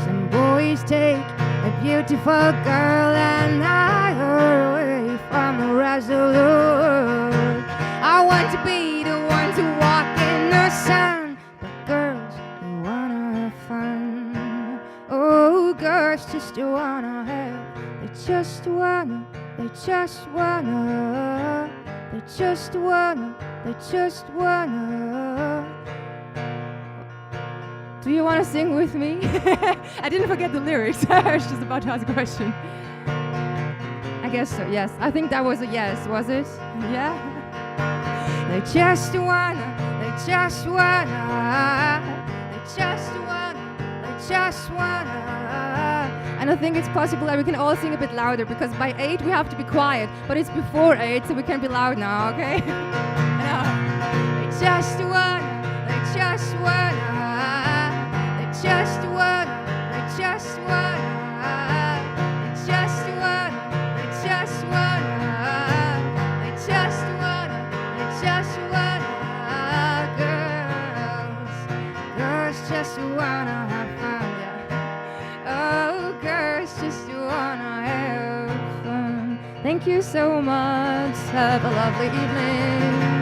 Some boys take a beautiful girl and hide her away from the rest of the world. I want to be the one to walk in the sun, but girls, they wanna have fun. Oh, girls just wanna have, they just wanna, they just wanna, they just wanna, they just wanna. Do you want to sing with me? I didn't forget the lyrics. I was just about to ask a question. I guess so, yes. I think that was a yes, was it? Yeah? They just wanna, they just wanna, they just wanna, they just wanna. And I think it's possible that we can all sing a bit louder, because by 8 we have to be quiet, but it's before 8, so we can be loud now, okay? They just wanna, they just wanna, they just wanna, they just wanna, they just wanna, they just wanna, they just wanna, they just wanna, girls, girls just wanna have fun, yeah. Oh, girls just wanna have fun. Thank you so much. Have a lovely evening.